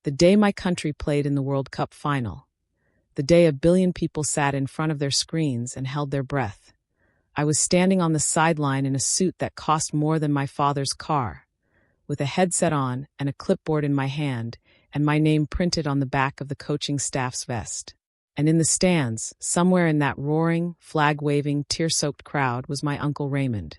The day my country played in the World Cup Final. The day a billion people sat in front of their screens and held their breath. I was standing on the sideline in a suit that cost more than my father's car, with a headset on and a clipboard in my hand, and my name printed on the back of the coaching staff's vest. And in the stands, somewhere in that roaring, flag-waving, tear-soaked crowd, was my Uncle Raymond,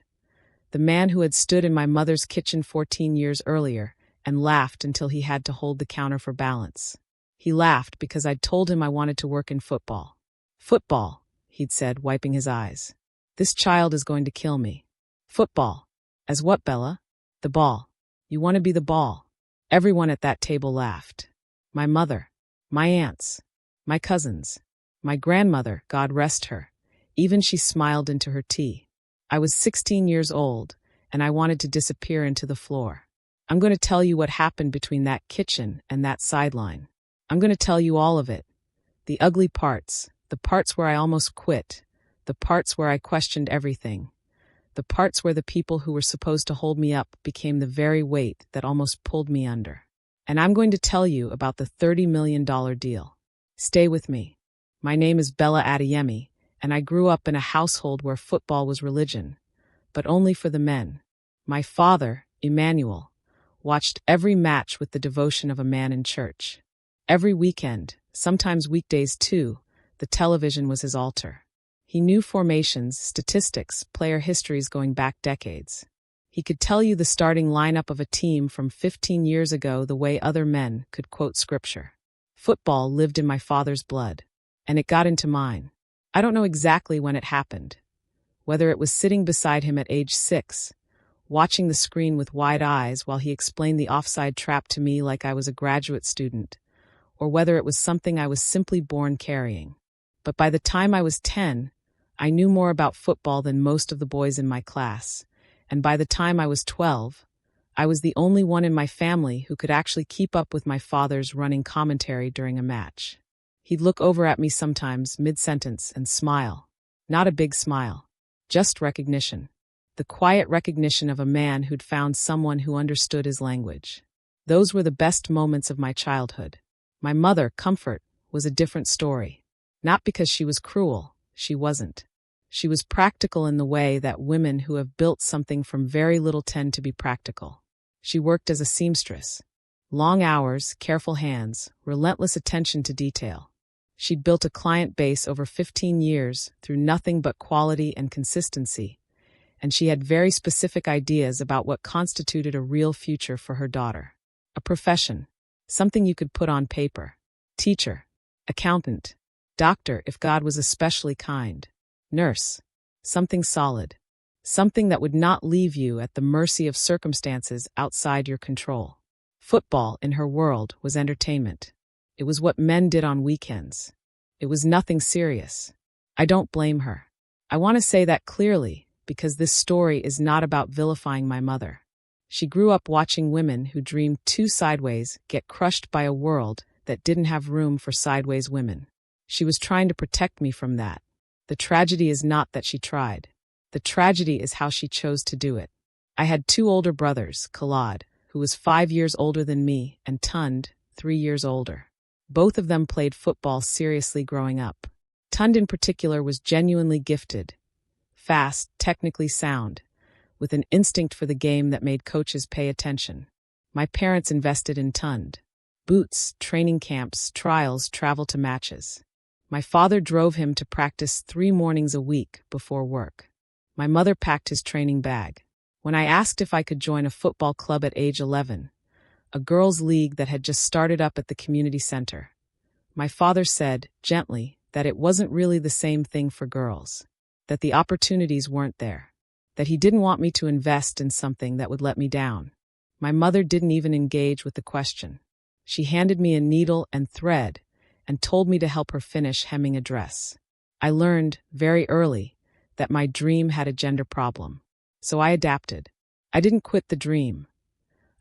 the man who had stood in my mother's kitchen 14 years earlier and laughed until he had to hold the counter for balance. He laughed because I'd told him I wanted to work in football. "Football," he'd said, wiping his eyes. "This child is going to kill me." "Football? As what, Bella?" "The ball. You want to be the ball." Everyone at that table laughed. My mother, my aunts, my cousins, my grandmother, God rest her. Even she smiled into her tea. I was 16 years old, and I wanted to disappear into the floor. I'm going to tell you what happened between that kitchen and that sideline. I'm going to tell you all of it. The ugly parts, the parts where I almost quit, the parts where I questioned everything, the parts where the people who were supposed to hold me up became the very weight that almost pulled me under. And I'm going to tell you about the $30 million deal. Stay with me. My name is Bella Adeyemi, and I grew up in a household where football was religion, but only for the men. My father, Emmanuel, watched every match with the devotion of a man in church. Every weekend, sometimes weekdays too, the television was his altar. He knew formations, statistics, player histories going back decades. He could tell you the starting lineup of a team from 15 years ago the way other men could quote scripture. Football lived in my father's blood, and it got into mine. I don't know exactly when it happened, whether it was sitting beside him at age 6, watching the screen with wide eyes while he explained the offside trap to me like I was a graduate student, or whether it was something I was simply born carrying. But by the time I was 10, I knew more about football than most of the boys in my class, and by the time I was 12, I was the only one in my family who could actually keep up with my father's running commentary during a match. He'd look over at me sometimes, mid-sentence, and smile. Not a big smile, just recognition. The quiet recognition of a man who'd found someone who understood his language. Those were the best moments of my childhood. My mother, Comfort, was a different story. Not because she was cruel, she wasn't. She was practical in the way that women who have built something from very little tend to be practical. She worked as a seamstress. Long hours, careful hands, relentless attention to detail. She'd built a client base over 15 years through nothing but quality and consistency, and she had very specific ideas about what constituted a real future for her daughter. A profession, something you could put on paper. Teacher, accountant, doctor if God was especially kind, nurse, something solid, something that would not leave you at the mercy of circumstances outside your control. Football, in her world, was entertainment. It was what men did on weekends. It was nothing serious. I don't blame her. I want to say that clearly, because this story is not about vilifying my mother. She grew up watching women who dreamed too sideways get crushed by a world that didn't have room for sideways women. She was trying to protect me from that. The tragedy is not that she tried. The tragedy is how she chose to do it. I had 2 older brothers, Khalad, who was 5 years older than me, and Tund, 3 years older. Both of them played football seriously growing up. Tund in particular was genuinely gifted. Fast, technically sound, with an instinct for the game that made coaches pay attention. My parents invested in Tund. Boots, training camps, trials, travel to matches. My father drove him to practice 3 mornings a week before work. My mother packed his training bag. When I asked if I could join a football club at age 11, a girls' league that had just started up at the community center, my father said, gently, that it wasn't really the same thing for girls, that the opportunities weren't there, that he didn't want me to invest in something that would let me down. My mother didn't even engage with the question. She handed me a needle and thread and told me to help her finish hemming a dress. I learned, very early, that my dream had a gender problem. So I adapted. I didn't quit the dream.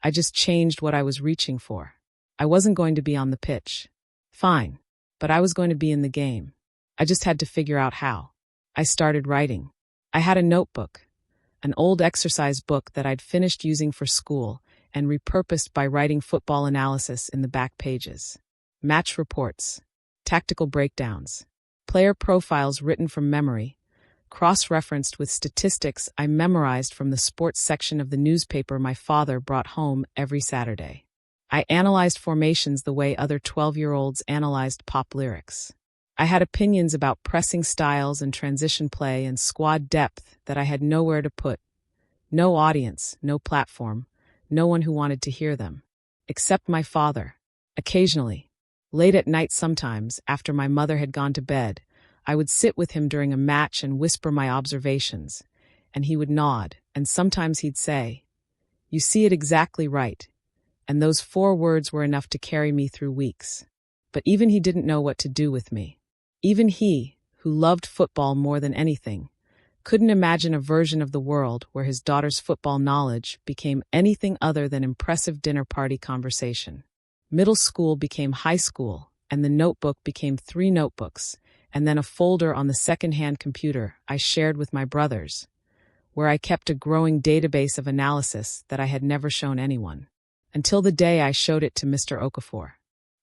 I just changed what I was reaching for. I wasn't going to be on the pitch. Fine, but I was going to be in the game. I just had to figure out how. I started writing. I had a notebook, an old exercise book that I'd finished using for school, and repurposed by writing football analysis in the back pages. Match reports, tactical breakdowns, player profiles written from memory, cross-referenced with statistics I memorized from the sports section of the newspaper my father brought home every Saturday. I analyzed formations the way other 12-year-olds analyzed pop lyrics. I had opinions about pressing styles and transition play and squad depth that I had nowhere to put. No audience, no platform, no one who wanted to hear them. Except my father. Occasionally. Late at night sometimes, after my mother had gone to bed, I would sit with him during a match and whisper my observations, and he would nod, and sometimes he'd say, "You see it exactly right," and those 4 words were enough to carry me through weeks. But even he didn't know what to do with me. Even he, who loved football more than anything, couldn't imagine a version of the world where his daughter's football knowledge became anything other than impressive dinner party conversation. Middle school became high school, and the notebook became 3 notebooks, and then a folder on the second-hand computer I shared with my brothers, where I kept a growing database of analysis that I had never shown anyone. Until the day I showed it to Mr. Okafor.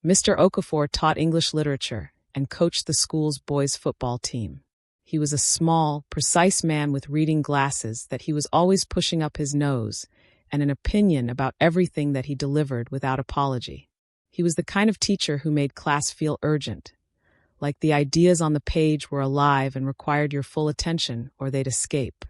Mr. Okafor taught English literature and coached the school's boys' football team. He was a small, precise man with reading glasses that he was always pushing up his nose, and an opinion about everything that he delivered without apology. He was the kind of teacher who made class feel urgent, like the ideas on the page were alive and required your full attention or they'd escape.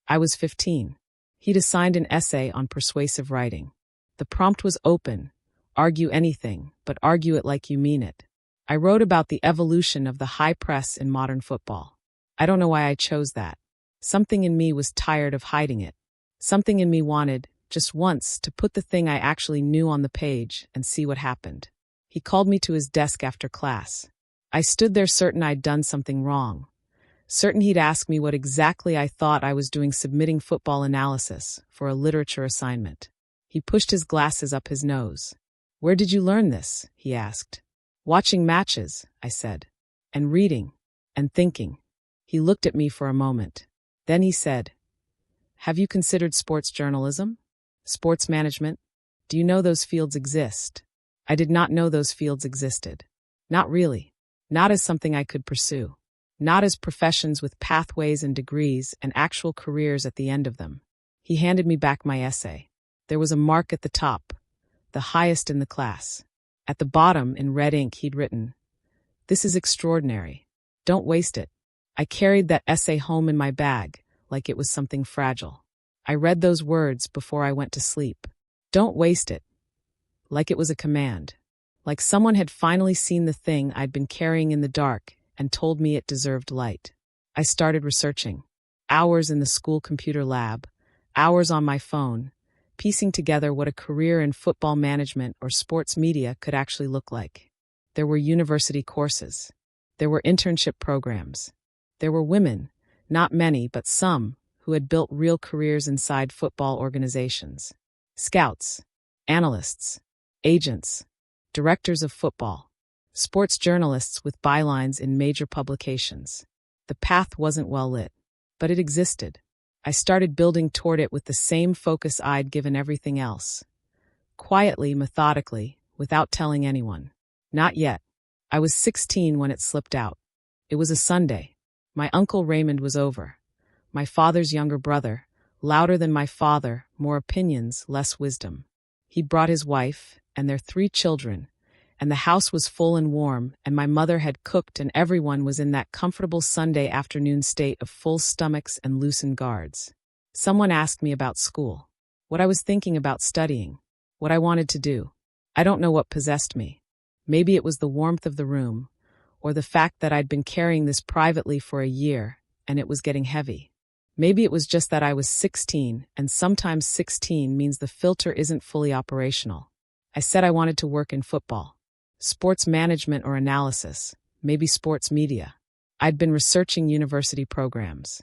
I was 15. He'd assigned an essay on persuasive writing. The prompt was open: argue anything, but argue it like you mean it. I wrote about the evolution of the high press in modern football. I don't know why I chose that. Something in me was tired of hiding it. Something in me wanted, just once, to put the thing I actually knew on the page and see what happened. He called me to his desk after class. I stood there certain I'd done something wrong. Certain he'd ask me what exactly I thought I was doing submitting football analysis for a literature assignment. He pushed his glasses up his nose. "Where did you learn this?" he asked. "Watching matches," I said. "And reading. And thinking." He looked at me for a moment. Then he said, "Have you considered sports journalism? Sports management? Do you know those fields exist?" I did not know those fields existed. Not really. Not as something I could pursue. Not as professions with pathways and degrees and actual careers at the end of them. He handed me back my essay. There was a mark at the top, the highest in the class. At the bottom, in red ink, he'd written, "This is extraordinary. Don't waste it." I carried that essay home in my bag, like it was something fragile. I read those words before I went to sleep. Don't waste it. Like it was a command. Like someone had finally seen the thing I'd been carrying in the dark and told me it deserved light. I started researching. Hours in the school computer lab, hours on my phone, piecing together what a career in football management or sports media could actually look like. There were university courses. There were internship programs. There were women, not many, but some, who had built real careers inside football organizations. Scouts, analysts, agents, directors of football, sports journalists with bylines in major publications. The path wasn't well lit, but it existed. I started building toward it with the same focus I'd given everything else. Quietly, methodically, without telling anyone. Not yet. I was 16 when it slipped out. It was a Sunday. My Uncle Raymond was over. My father's younger brother, louder than my father, more opinions, less wisdom. He brought his wife and their 3 children, and the house was full and warm, and my mother had cooked, and everyone was in that comfortable Sunday afternoon state of full stomachs and loosened guards. Someone asked me about school, what I was thinking about studying, what I wanted to do. I don't know what possessed me. Maybe it was the warmth of the room, or the fact that I'd been carrying this privately for a year, and it was getting heavy. Maybe it was just that I was 16, and sometimes 16 means the filter isn't fully operational. I said I wanted to work in football. Sports management or analysis, maybe sports media. I'd been researching university programs.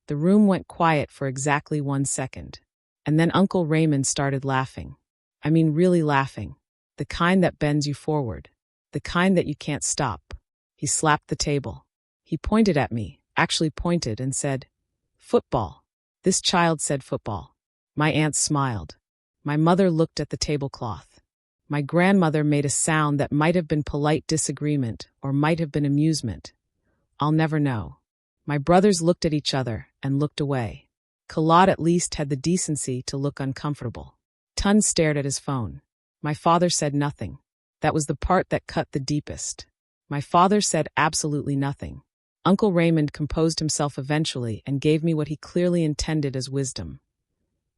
The room went quiet for exactly 1 second. And then Uncle Raymond started laughing. I mean really laughing. The kind that bends you forward. The kind that you can't stop. He slapped the table. He pointed at me, actually pointed, and said, "Football." This child said football. My aunt smiled. My mother looked at the tablecloth. My grandmother made a sound that might have been polite disagreement or might have been amusement. I'll never know. My brothers looked at each other and looked away. Khalad at least had the decency to look uncomfortable. Tun stared at his phone. My father said nothing. That was the part that cut the deepest. My father said absolutely nothing. Uncle Raymond composed himself eventually and gave me what he clearly intended as wisdom.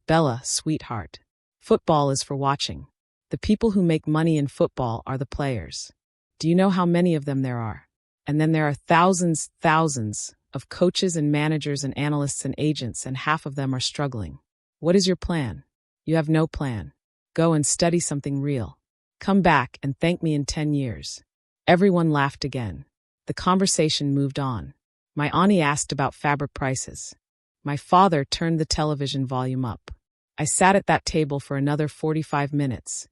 Bella, sweetheart. Football is for watching. The people who make money in football are the players. Do you know how many of them there are? And then there are thousands of coaches and managers and analysts and agents, and half of them are struggling. What is your plan? You have no plan. Go and study something real. Come back and thank me in 10 years. Everyone laughed again. The conversation moved on. My auntie asked about fabric prices. My father turned the television volume up. I sat at that table for another 45 minutes,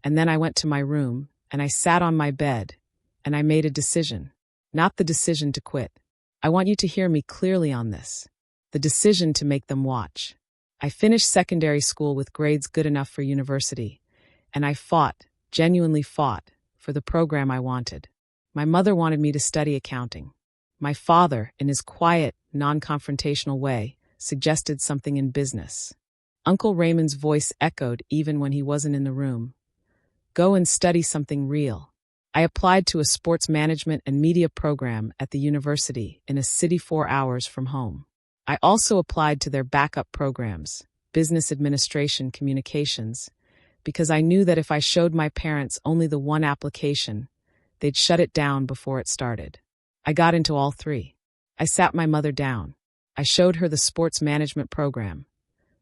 and then I went to my room, and I sat on my bed, and I made a decision. Not the decision to quit. I want you to hear me clearly on this. The decision to make them watch. I finished secondary school with grades good enough for university, and I fought, genuinely fought, for the program I wanted. My mother wanted me to study accounting. My father, in his quiet, non-confrontational way, suggested something in business. Uncle Raymond's voice echoed even when he wasn't in the room. Go and study something real. I applied to a sports management and media program at the university in a city 4 hours from home. I also applied to their backup programs, business administration communications, because I knew that if I showed my parents only the one application, they'd shut it down before it started. I got into all three. I sat my mother down. I showed her the sports management program,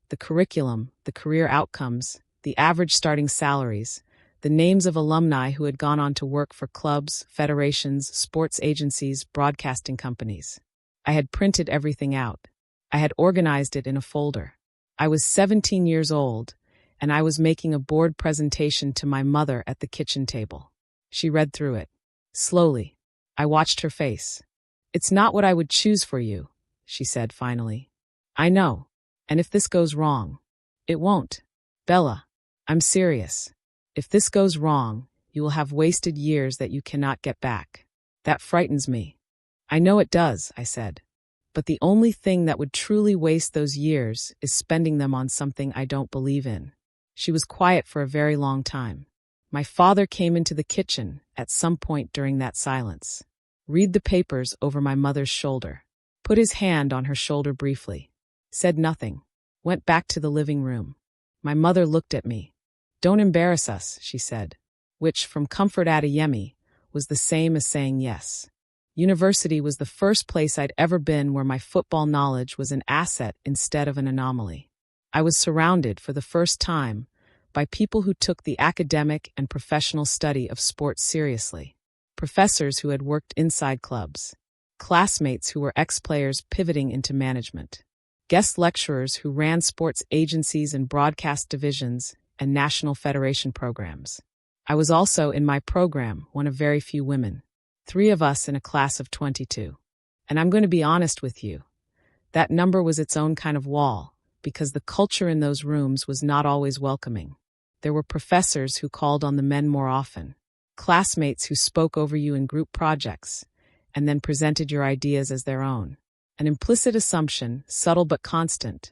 the curriculum, the career outcomes, the average starting salaries, the names of alumni who had gone on to work for clubs, federations, sports agencies, broadcasting companies. I had printed everything out. I had organized it in a folder. I was 17 years old, and I was making a board presentation to my mother at the kitchen table. She read through it. Slowly. I watched her face. It's not what I would choose for you, she said finally. I know. And if this goes wrong, it won't. Bella, I'm serious. If this goes wrong, you will have wasted years that you cannot get back. That frightens me. I know it does, I said. But the only thing that would truly waste those years is spending them on something I don't believe in. She was quiet for a very long time. My father came into the kitchen at some point during that silence. Read the papers over my mother's shoulder. Put his hand on her shoulder briefly. Said nothing. Went back to the living room. My mother looked at me. Don't embarrass us, she said, which, from Comfort Adeyemi, was the same as saying yes. University was the first place I'd ever been where my football knowledge was an asset instead of an anomaly. I was surrounded, for the first time, by people who took the academic and professional study of sports seriously. Professors who had worked inside clubs. Classmates who were ex-players pivoting into management. Guest lecturers who ran sports agencies and broadcast divisions and national federation programs. I was also, in my program, one of very few women. 3 of us in a class of 22. And I'm going to be honest with you. That number was its own kind of wall, because the culture in those rooms was not always welcoming. There were professors who called on the men more often, classmates who spoke over you in group projects, and then presented your ideas as their own. An implicit assumption, subtle but constant,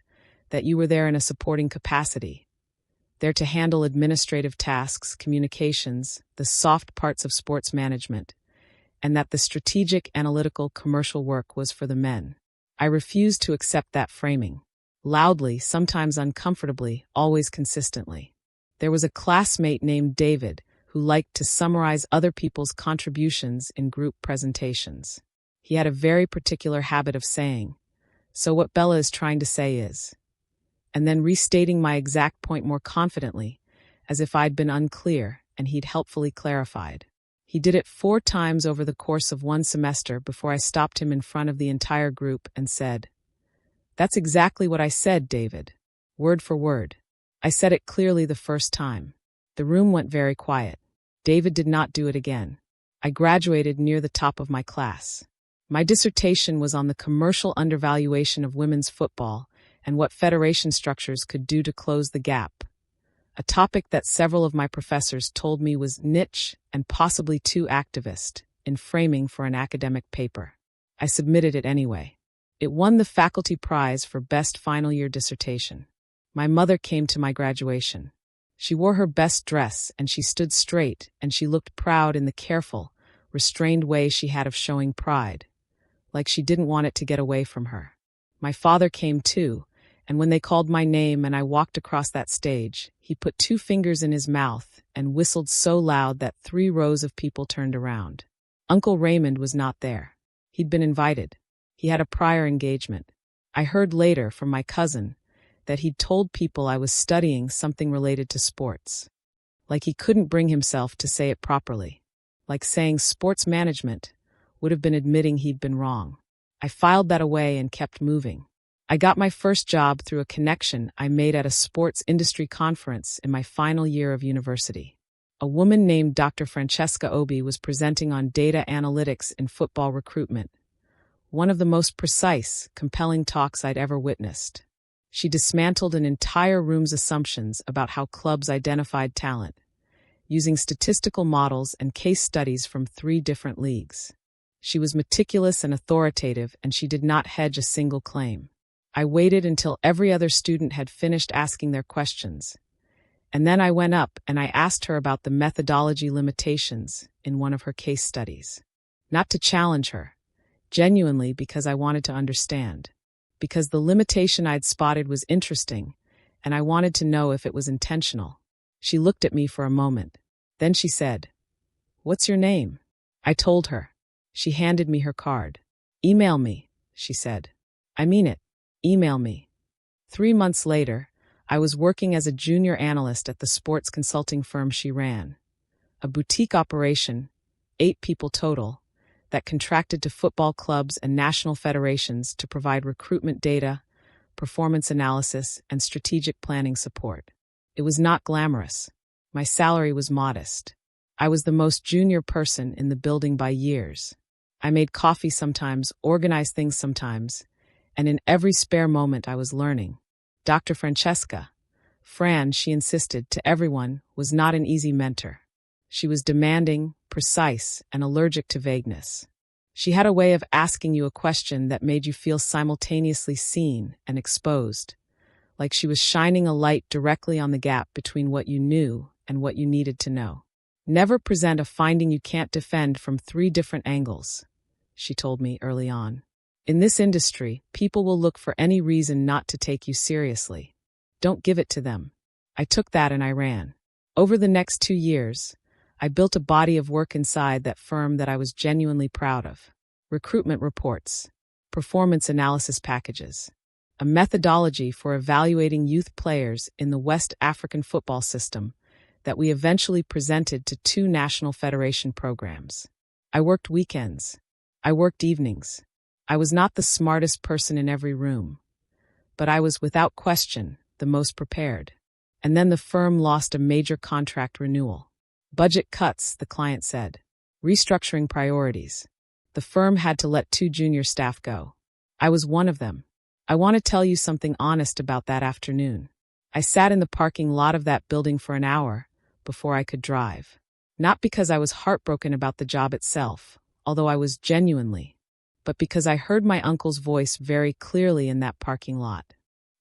that you were there in a supporting capacity, there to handle administrative tasks, communications, the soft parts of sports management, and that the strategic, analytical, commercial work was for the men. I refused to accept that framing. Loudly, sometimes uncomfortably, always consistently. There was a classmate named David who liked to summarize other people's contributions in group presentations. He had a very particular habit of saying, "So what Bella is trying to say is," and then restating my exact point more confidently, as if I'd been unclear and he'd helpfully clarified. He did it 4 times over the course of 1 semester before I stopped him in front of the entire group and said, "That's exactly what I said, David. Word for word." I said it clearly the first time. The room went very quiet. David did not do it again. I graduated near the top of my class. My dissertation was on the commercial undervaluation of women's football and what federation structures could do to close the gap. a topic that several of my professors told me was niche and possibly too activist in framing for an academic paper. I submitted it anyway. It won the faculty prize for best final year dissertation. My mother came to my graduation. She wore her best dress and she stood straight and she looked proud in the careful, restrained way she had of showing pride, like she didn't want it to get away from her. My father came too, and when they called my name and I walked across that stage, he put 2 fingers in his mouth and whistled so loud that 3 rows of people turned around. Uncle Raymond was not there. He'd been invited. He had a prior engagement. I heard later from my cousin that he'd told people I was studying something related to sports. Like he couldn't bring himself to say it properly. Like saying sports management would have been admitting he'd been wrong. I filed that away and kept moving. I got my first job through a connection I made at a sports industry conference in my final year of university. A woman named Dr. Francesca Obi was presenting on data analytics in football recruitment, one of the most precise, compelling talks I'd ever witnessed. She dismantled an entire room's assumptions about how clubs identified talent, using statistical models and case studies from 3 different leagues. She was meticulous and authoritative, and she did not hedge a single claim. I waited until every other student had finished asking their questions, and then I went up and I asked her about the methodology limitations in one of her case studies. Not to challenge her, genuinely because I wanted to understand, because the limitation I'd spotted was interesting, and I wanted to know if it was intentional. She looked at me for a moment. Then she said, "What's your name?" I told her. She handed me her card. "Email me," she said. "I mean it. Email me." 3 months later, I was working as a junior analyst at the sports consulting firm she ran, a boutique operation, 8 people total, that contracted to football clubs and national federations to provide recruitment data, performance analysis, and strategic planning support. It was not glamorous. My salary was modest. I was the most junior person in the building by years. I made coffee sometimes, organized things sometimes, and in every spare moment I was learning. Dr. Francesca, Fran, she insisted to everyone, was not an easy mentor. She was demanding, precise, and allergic to vagueness. She had a way of asking you a question that made you feel simultaneously seen and exposed, like she was shining a light directly on the gap between what you knew and what you needed to know. "Never present a finding you can't defend from 3 different angles," she told me early on. "In this industry, people will look for any reason not to take you seriously. Don't give it to them." I took that and I ran. Over the next 2 years, I built a body of work inside that firm that I was genuinely proud of. Recruitment reports, performance analysis packages, a methodology for evaluating youth players in the West African football system that we eventually presented to 2 national federation programs. I worked weekends. I worked evenings. I was not the smartest person in every room, but I was without question the most prepared. And then the firm lost a major contract renewal. Budget cuts, the client said. Restructuring priorities. The firm had to let 2 junior staff go. I was one of them. I want to tell you something honest about that afternoon. I sat in the parking lot of that building for an hour before I could drive. Not because I was heartbroken about the job itself, although I was genuinely, but because I heard my uncle's voice very clearly in that parking lot.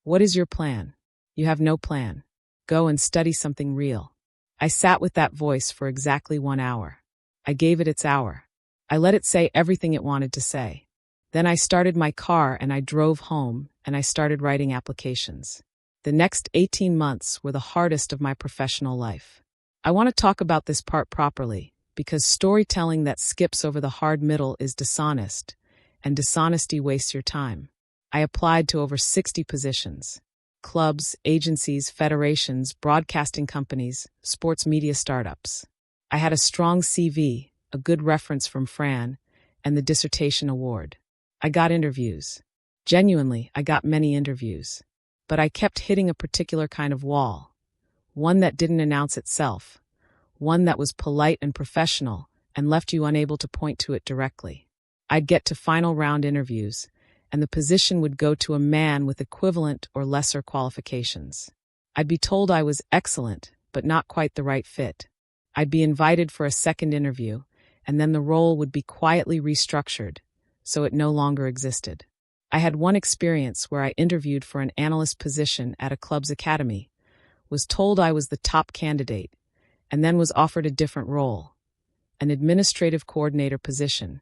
"What is your plan?" "You have no plan. Go and study something real." I sat with that voice for exactly 1 hour. I gave it its hour. I let it say everything it wanted to say. Then I started my car and I drove home and I started writing applications. The next 18 months were the hardest of my professional life. I want to talk about this part properly, because storytelling that skips over the hard middle is dishonest, and dishonesty wastes your time. I applied to over 60 positions. Clubs, agencies, federations, broadcasting companies, sports media startups. I had a strong CV, a good reference from Fran, and the dissertation award. I got interviews. Genuinely, I got many interviews. But I kept hitting a particular kind of wall. One that didn't announce itself. One that was polite and professional and left you unable to point to it directly. I'd get to final round interviews, and the position would go to a man with equivalent or lesser qualifications. I'd be told I was excellent, but not quite the right fit. I'd be invited for a second interview, and then the role would be quietly restructured, so it no longer existed. I had one experience where I interviewed for an analyst position at a club's academy, was told I was the top candidate, and then was offered a different role, an administrative coordinator position,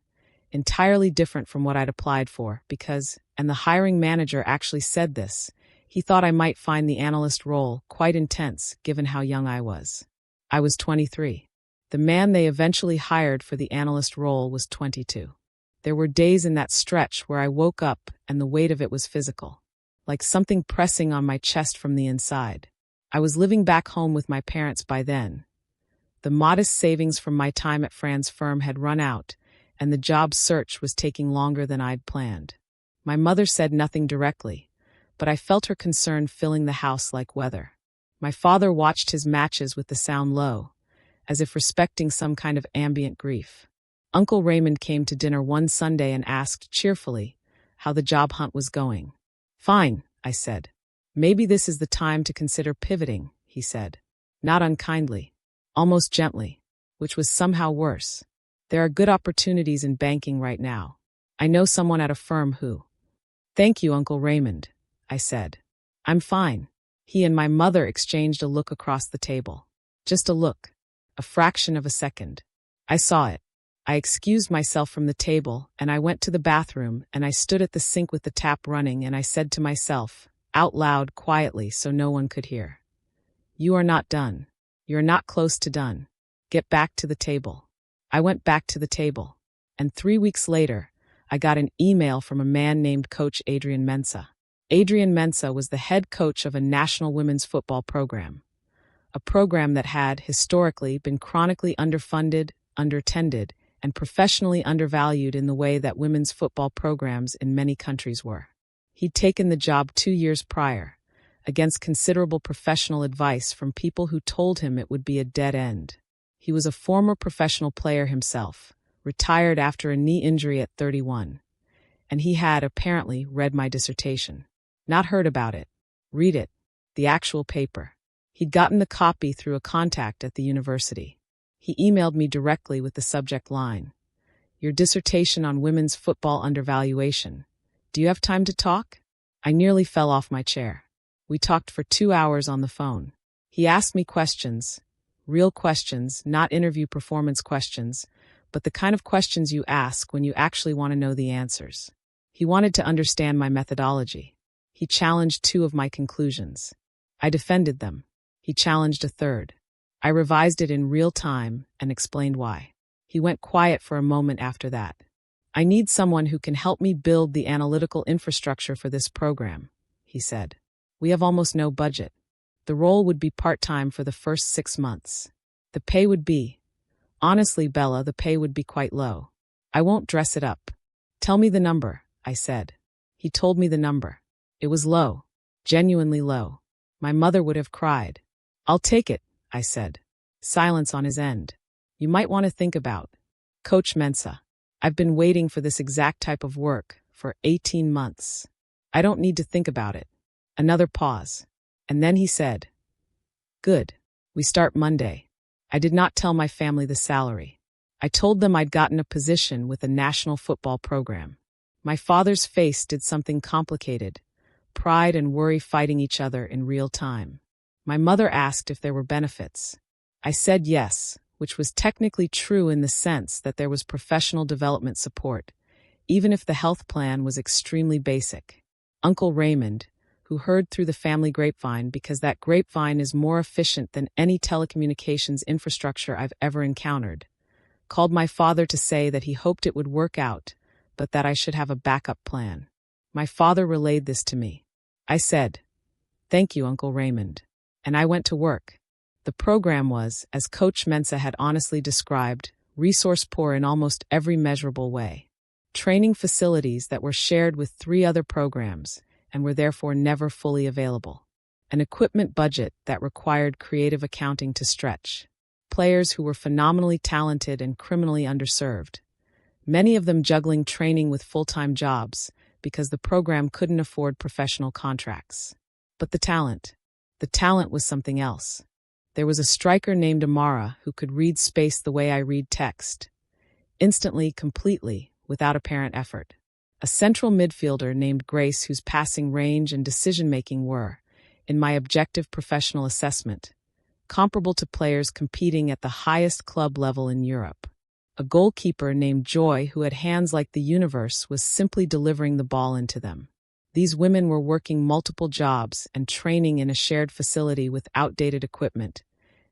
entirely different from what I'd applied for because, and the hiring manager actually said this, he thought I might find the analyst role quite intense given how young I was. I was 23. The man they eventually hired for the analyst role was 22. There were days in that stretch where I woke up and the weight of it was physical, like something pressing on my chest from the inside. I was living back home with my parents by then. The modest savings from my time at Fran's firm had run out, and the job search was taking longer than I'd planned. My mother said nothing directly, but I felt her concern filling the house like weather. My father watched his matches with the sound low, as if respecting some kind of ambient grief. Uncle Raymond came to dinner one Sunday and asked cheerfully how the job hunt was going. "Fine," I said. "Maybe this is the time to consider pivoting," he said. Not unkindly, almost gently, which was somehow worse. "There are good opportunities in banking right now. I know someone at a firm who—" "Thank you, Uncle Raymond," I said. "I'm fine." He and my mother exchanged a look across the table. Just a look. A fraction of a second. I saw it. I excused myself from the table, and I went to the bathroom, and I stood at the sink with the tap running, and I said to myself, out loud, quietly, so no one could hear, "You are not done. You're not close to done. Get back to the table." I went back to the table, and 3 weeks later, I got an email from a man named Coach Adrian Mensah. Adrian Mensah was the head coach of a national women's football program, a program that had, historically, been chronically underfunded, undertended, and professionally undervalued in the way that women's football programs in many countries were. He'd taken the job 2 years prior, against considerable professional advice from people who told him it would be a dead end. He was a former professional player himself, retired after a knee injury at 31, and he had apparently read my dissertation. Not heard about it. Read it. The actual paper. He'd gotten the copy through a contact at the university. He emailed me directly with the subject line, "Your dissertation on women's football undervaluation. Do you have time to talk?" I nearly fell off my chair. We talked for 2 hours on the phone. He asked me questions, real questions, not interview performance questions, but the kind of questions you ask when you actually want to know the answers. He wanted to understand my methodology. He challenged 2 of my conclusions. I defended them. He challenged a third. I revised it in real time and explained why. He went quiet for a moment after that. "I need someone who can help me build the analytical infrastructure for this program," he said. "We have almost no budget. The role would be part-time for the first 6 months. The pay would be— honestly, Bella, the pay would be quite low. I won't dress it up." "Tell me the number," I said. He told me the number. It was low. Genuinely low. My mother would have cried. "I'll take it," I said. Silence on his end. "You might want to think about." "Coach Mensah, I've been waiting for this exact type of work for 18 months. I don't need to think about it." Another pause. And then he said, "Good. We start Monday." I did not tell my family the salary. I told them I'd gotten a position with a national football program. My father's face did something complicated, pride and worry fighting each other in real time. My mother asked if there were benefits. I said yes, which was technically true in the sense that there was professional development support, even if the health plan was extremely basic. Uncle Raymond, who heard through the family grapevine because that grapevine is more efficient than any telecommunications infrastructure I've ever encountered, called my father to say that he hoped it would work out, but that I should have a backup plan. My father relayed this to me. I said, "Thank you, Uncle Raymond," and I went to work. The program was, as Coach Mensah had honestly described, resource poor in almost every measurable way. Training facilities that were shared with 3 other programs and were therefore never fully available. An equipment budget that required creative accounting to stretch. Players who were phenomenally talented and criminally underserved. Many of them juggling training with full-time jobs because the program couldn't afford professional contracts. But the talent. The talent was something else. There was a striker named Amara who could read space the way I read text. Instantly, completely, without apparent effort. A central midfielder named Grace whose passing range and decision-making were, in my objective professional assessment, comparable to players competing at the highest club level in Europe. A goalkeeper named Joy who had hands like the universe was simply delivering the ball into them. These women were working multiple jobs and training in a shared facility with outdated equipment,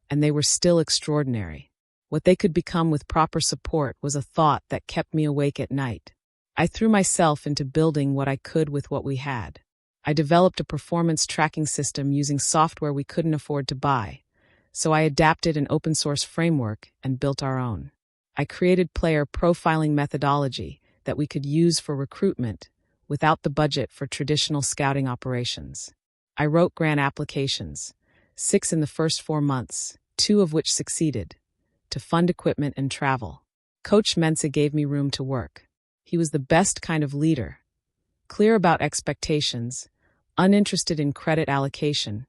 and they were still extraordinary. What they could become with proper support was a thought that kept me awake at night. I threw myself into building what I could with what we had. I developed a performance tracking system using software we couldn't afford to buy, so I adapted an open-source framework and built our own. I created player profiling methodology that we could use for recruitment without the budget for traditional scouting operations. I wrote grant applications, 6 in the first 4 months, 2 of which succeeded, to fund equipment and travel. Coach Mensah gave me room to work. He was the best kind of leader, clear about expectations, uninterested in credit allocation,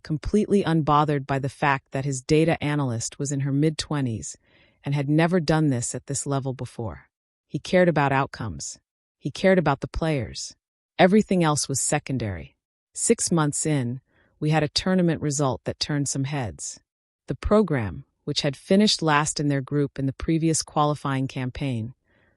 completely unbothered by the fact that his data analyst was in her mid-20s and had never done this at this level before. He cared about outcomes. He cared about the players. Everything else was secondary. 6 months in, we had a tournament result that turned some heads. The program, which had finished last in their group in the previous qualifying campaign,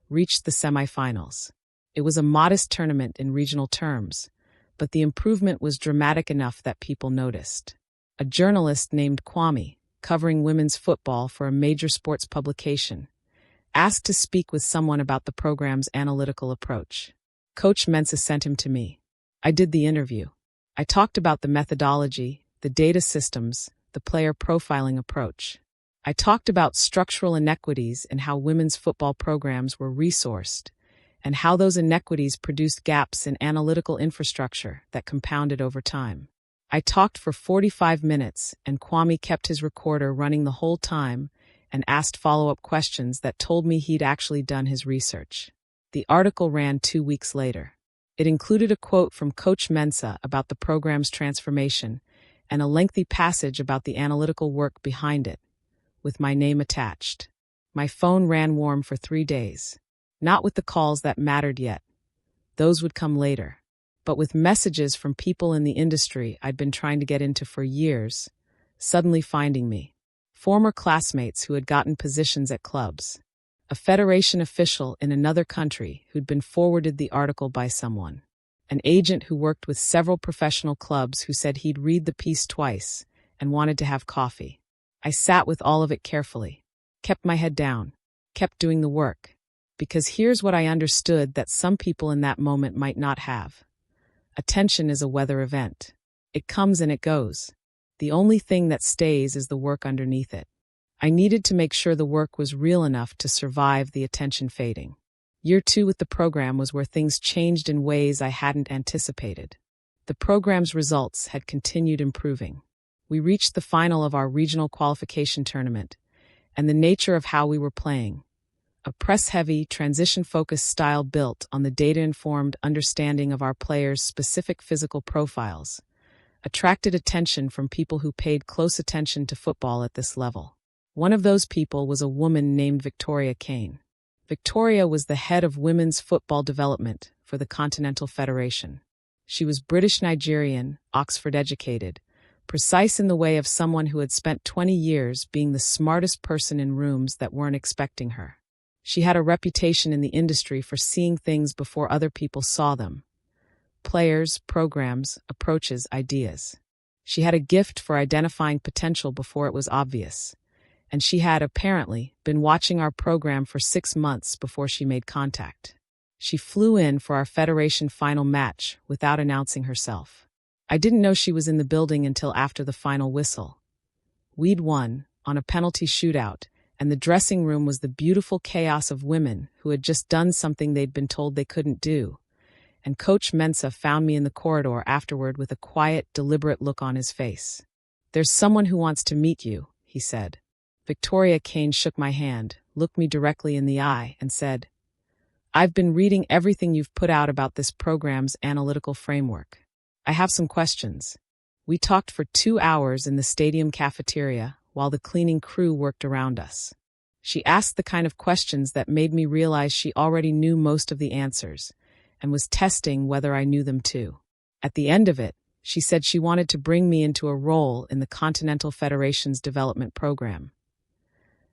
reached the semifinals. It was a modest tournament in regional terms, but the improvement was dramatic enough that people noticed. A journalist named Kwame, covering women's football for a major sports publication, asked to speak with someone about the program's analytical approach. Coach Mensah sent him to me. I did the interview. I talked about the methodology, the data systems, the player profiling approach. I talked about structural inequities and how women's football programs were resourced, and how those inequities produced gaps in analytical infrastructure that compounded over time. I talked for 45 minutes, and Kwame kept his recorder running the whole time and asked follow-up questions that told me he'd actually done his research. The article ran 2 weeks later. It included a quote from Coach Mensah about the program's transformation and a lengthy passage about the analytical work behind it, with my name attached. My phone ran warm for 3 days. Not with the calls that mattered yet. Those would come later. But with messages from people in the industry I'd been trying to get into for years, suddenly finding me. Former classmates who had gotten positions at clubs. A federation official in another country who'd been forwarded the article by someone. An agent who worked with several professional clubs who said he'd read the piece twice and wanted to have coffee. I sat with all of it carefully, kept my head down, kept doing the work. Because here's what I understood that some people in that moment might not have. Attention is a weather event. It comes and it goes. The only thing that stays is the work underneath it. I needed to make sure the work was real enough to survive the attention fading. Year 2 with the program was where things changed in ways I hadn't anticipated. The program's results had continued improving. We reached the final of our regional qualification tournament, and the nature of how we were playing, a press-heavy, transition-focused style built on the data-informed understanding of our players' specific physical profiles, attracted attention from people who paid close attention to football at this level. One of those people was a woman named Victoria Kane. Victoria was the head of women's football development for the Continental Federation. She was British-Nigerian, Oxford-educated, precise in the way of someone who had spent 20 years being the smartest person in rooms that weren't expecting her. She had a reputation in the industry for seeing things before other people saw them. Players, programs, approaches, ideas. She had a gift for identifying potential before it was obvious. And she had, apparently, been watching our program for 6 months before she made contact. She flew in for our Federation final match without announcing herself. I didn't know she was in the building until after the final whistle. We'd won, on a penalty shootout, and the dressing room was the beautiful chaos of women who had just done something they'd been told they couldn't do. And Coach Mensah found me in the corridor afterward with a quiet, deliberate look on his face. "There's someone who wants to meet you," he said. Victoria Kane shook my hand, looked me directly in the eye, and said, "I've been reading everything you've put out about this program's analytical framework. I have some questions." We talked for 2 hours in the stadium cafeteria while the cleaning crew worked around us. She asked the kind of questions that made me realize she already knew most of the answers and was testing whether I knew them too. At the end of it, she said she wanted to bring me into a role in the Continental Federation's development program,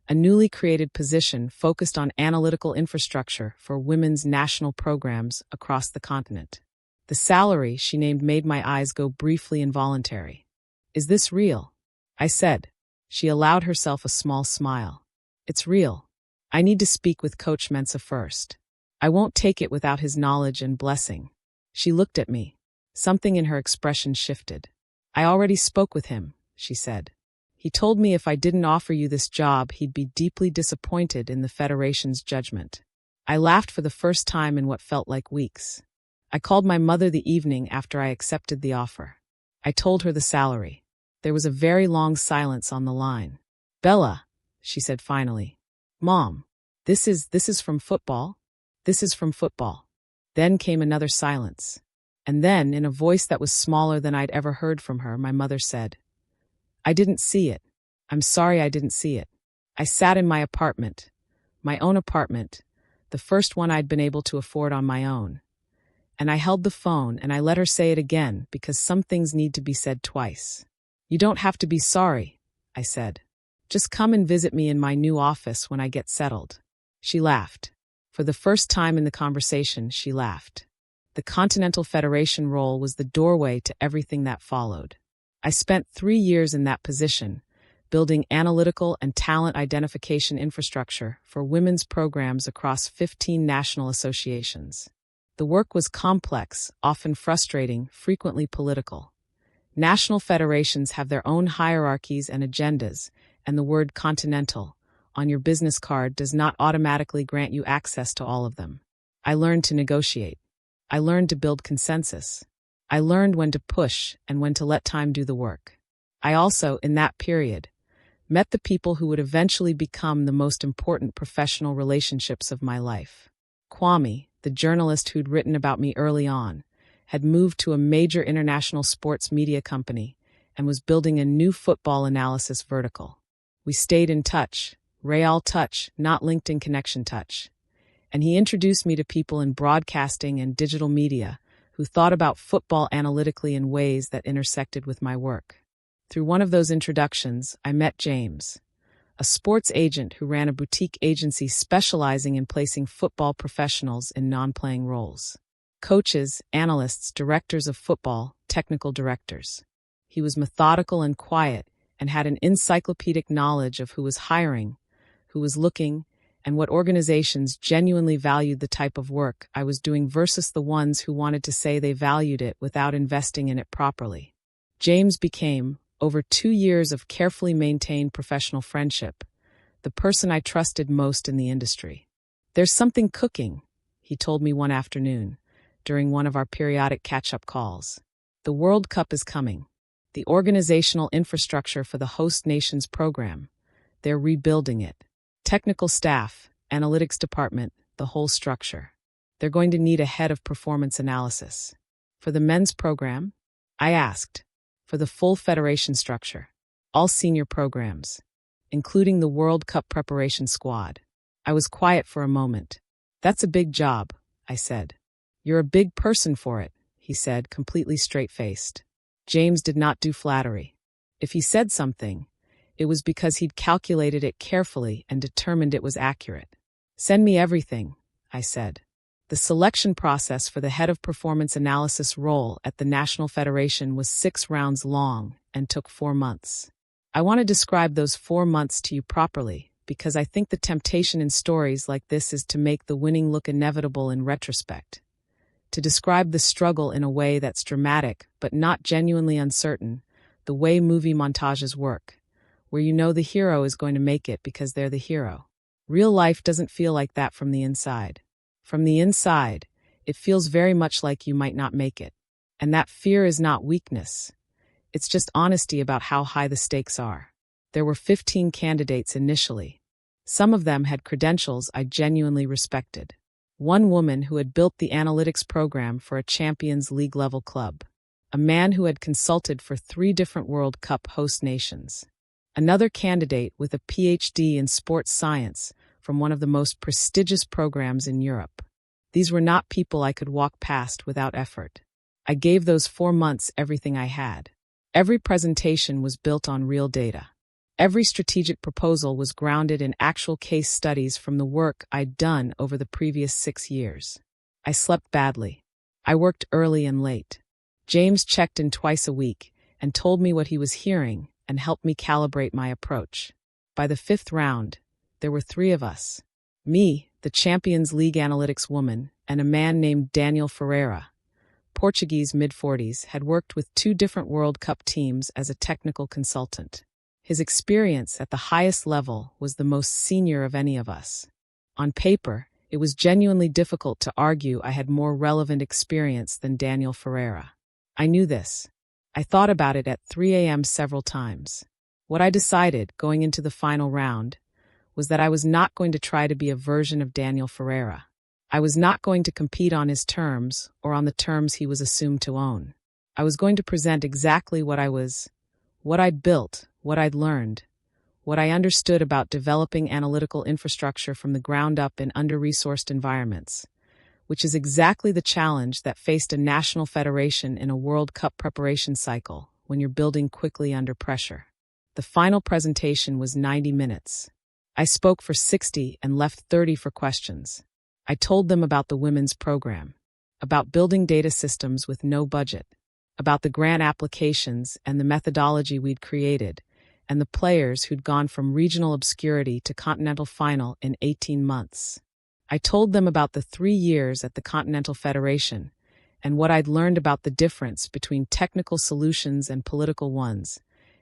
a newly created position focused on analytical infrastructure for women's national programs across the continent. The salary she named made my eyes go briefly involuntary. "Is this real?" I said. She allowed herself a small smile. "It's real. I need to speak with Coach Mensah first. I won't take it without his knowledge and blessing." She looked at me. Something in her expression shifted. "I already spoke with him," she said. "He told me if I didn't offer you this job, he'd be deeply disappointed in the Federation's judgment." I laughed for the first time in what felt like weeks. I called my mother the evening after I accepted the offer. I told her the salary. There was a very long silence on the line. "Bella," she said finally. "Mom, this is from football? This is from football." Then came another silence. And then, in a voice that was smaller than I'd ever heard from her, my mother said, "I didn't see it. I'm sorry I didn't see it." I sat in my apartment, my own apartment, the first one I'd been able to afford on my own. And I held the phone and I let her say it again because some things need to be said twice. "You don't have to be sorry," I said. "Just come and visit me in my new office when I get settled." She laughed. For the first time in the conversation, she laughed. The Continental Federation role was the doorway to everything that followed. I spent 3 years in that position, building analytical and talent identification infrastructure for women's programs across 15 national associations. The work was complex, often frustrating, frequently political. National federations have their own hierarchies and agendas, and the word continental on your business card does not automatically grant you access to all of them. I learned to negotiate. I learned to build consensus. I learned when to push and when to let time do the work. I also, in that period, met the people who would eventually become the most important professional relationships of my life. Kwame, the journalist who'd written about me early on, had moved to a major international sports media company and was building a new football analysis vertical. We stayed in touch, Real touch, not LinkedIn connection touch. And he introduced me to people in broadcasting and digital media who thought about football analytically in ways that intersected with my work. Through one of those introductions, I met James, a sports agent who ran a boutique agency specializing in placing football professionals in non-playing roles. Coaches, analysts, directors of football, technical directors. He was methodical and quiet and had an encyclopedic knowledge of who was hiring, who was looking, and what organizations genuinely valued the type of work I was doing versus the ones who wanted to say they valued it without investing in it properly. James became, over 2 years of carefully maintained professional friendship, the person I trusted most in the industry. "There's something cooking," he told me one afternoon, during one of our periodic catch-up calls. "The World Cup is coming. The organizational infrastructure for the host nation's program. They're rebuilding it. Technical staff, analytics department, the whole structure. They're going to need a head of performance analysis. For the men's program?" I asked. "For the full federation structure. All senior programs, including the World Cup preparation squad." I was quiet for a moment. "That's a big job," I said. "You're a big person for it," he said, completely straight-faced. James did not do flattery. If he said something, it was because he'd calculated it carefully and determined it was accurate. "Send me everything," I said. The selection process for the head of performance analysis role at the National Federation was 6 rounds long and took 4 months. I want to describe those 4 months to you properly because I think the temptation in stories like this is to make the winning look inevitable in retrospect. To describe the struggle in a way that's dramatic but not genuinely uncertain, the way movie montages work, where you know the hero is going to make it because they're the hero. Real life doesn't feel like that from the inside. From the inside, it feels very much like you might not make it. And that fear is not weakness. It's just honesty about how high the stakes are. There were 15 candidates initially. Some of them had credentials I genuinely respected. One woman who had built the analytics program for a Champions League-level club. a man who had consulted for 3 different World Cup host nations, another candidate with a PhD in sports science from one of the most prestigious programs in Europe. These were not people I could walk past without effort. I gave those 4 months everything I had. Every presentation was built on real data. Every strategic proposal was grounded in actual case studies from the work I'd done over the previous 6 years. I slept badly. I worked early and late. James checked in twice a week and told me what he was hearing and helped me calibrate my approach. By the 5th round, there were 3 of us. Me, the Champions League analytics woman, and a man named Daniel Ferreira, Portuguese mid-40s, had worked with 2 different World Cup teams as a technical consultant. His experience at the highest level was the most senior of any of us. On paper, it was genuinely difficult to argue I had more relevant experience than Daniel Ferreira. I knew this. I thought about it at 3 a.m. several times. What I decided, going into the final round, was that I was not going to try to be a version of Daniel Ferreira. I was not going to compete on his terms or on the terms he was assumed to own. I was going to present exactly what I was, what I'd built, what I'd learned, what I understood about developing analytical infrastructure from the ground up in under-resourced environments, which is exactly the challenge that faced a national federation in a World Cup preparation cycle when you're building quickly under pressure. The final presentation was 90 minutes. I spoke for 60 and left 30 for questions. I told them about the women's program, about building data systems with no budget, about the grant applications and the methodology we'd created, and the players who'd gone from regional obscurity to continental final in 18 months. I told them about the 3 years at the Continental Federation and what I'd learned about the difference between technical solutions and political ones,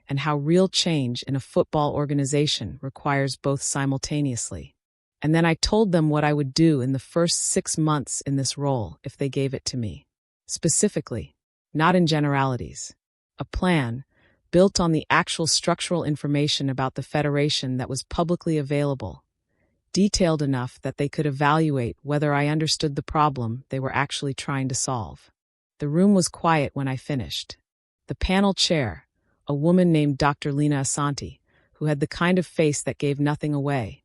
and how real change in a football organization requires both simultaneously. And then I told them what I would do in the first 6 months in this role if they gave it to me. Specifically, not in generalities. A plan, built on the actual structural information about the Federation that was publicly available, detailed enough that they could evaluate whether I understood the problem they were actually trying to solve. The room was quiet when I finished. The panel chair, a woman named Dr. Lina Asante, who had the kind of face that gave nothing away,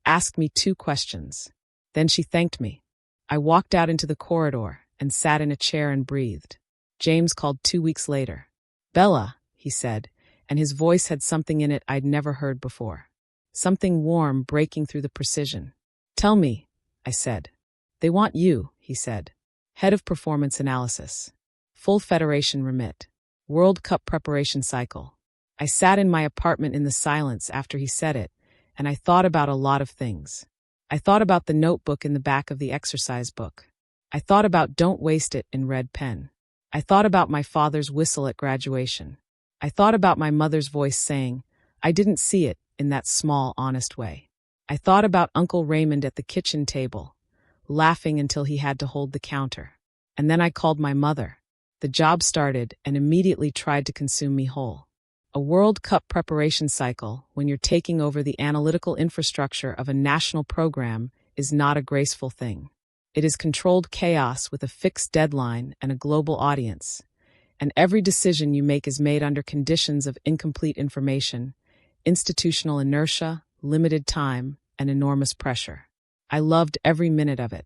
asked me 2 questions. Then she thanked me. I walked out into the corridor and sat in a chair and breathed. James called 2 weeks later. "Bella," he said, and his voice had something in it I'd never heard before. Something warm breaking through the precision. "Tell me," I said. "They want you," he said. "Head of Performance Analysis. Full Federation remit. World Cup preparation cycle." I sat in my apartment in the silence after he said it, and I thought about a lot of things. I thought about the notebook in the back of the exercise book. I thought about "don't waste it" in red pen. I thought about my father's whistle at graduation. I thought about my mother's voice saying, "I didn't see it," in that small, honest way. I thought about Uncle Raymond at the kitchen table, laughing until he had to hold the counter. And then I called my mother. The job started and immediately tried to consume me whole. A World Cup preparation cycle, when you're taking over the analytical infrastructure of a national program, is not a graceful thing. It is controlled chaos with a fixed deadline and a global audience. And every decision you make is made under conditions of incomplete information, institutional inertia, limited time, and enormous pressure. I loved every minute of it.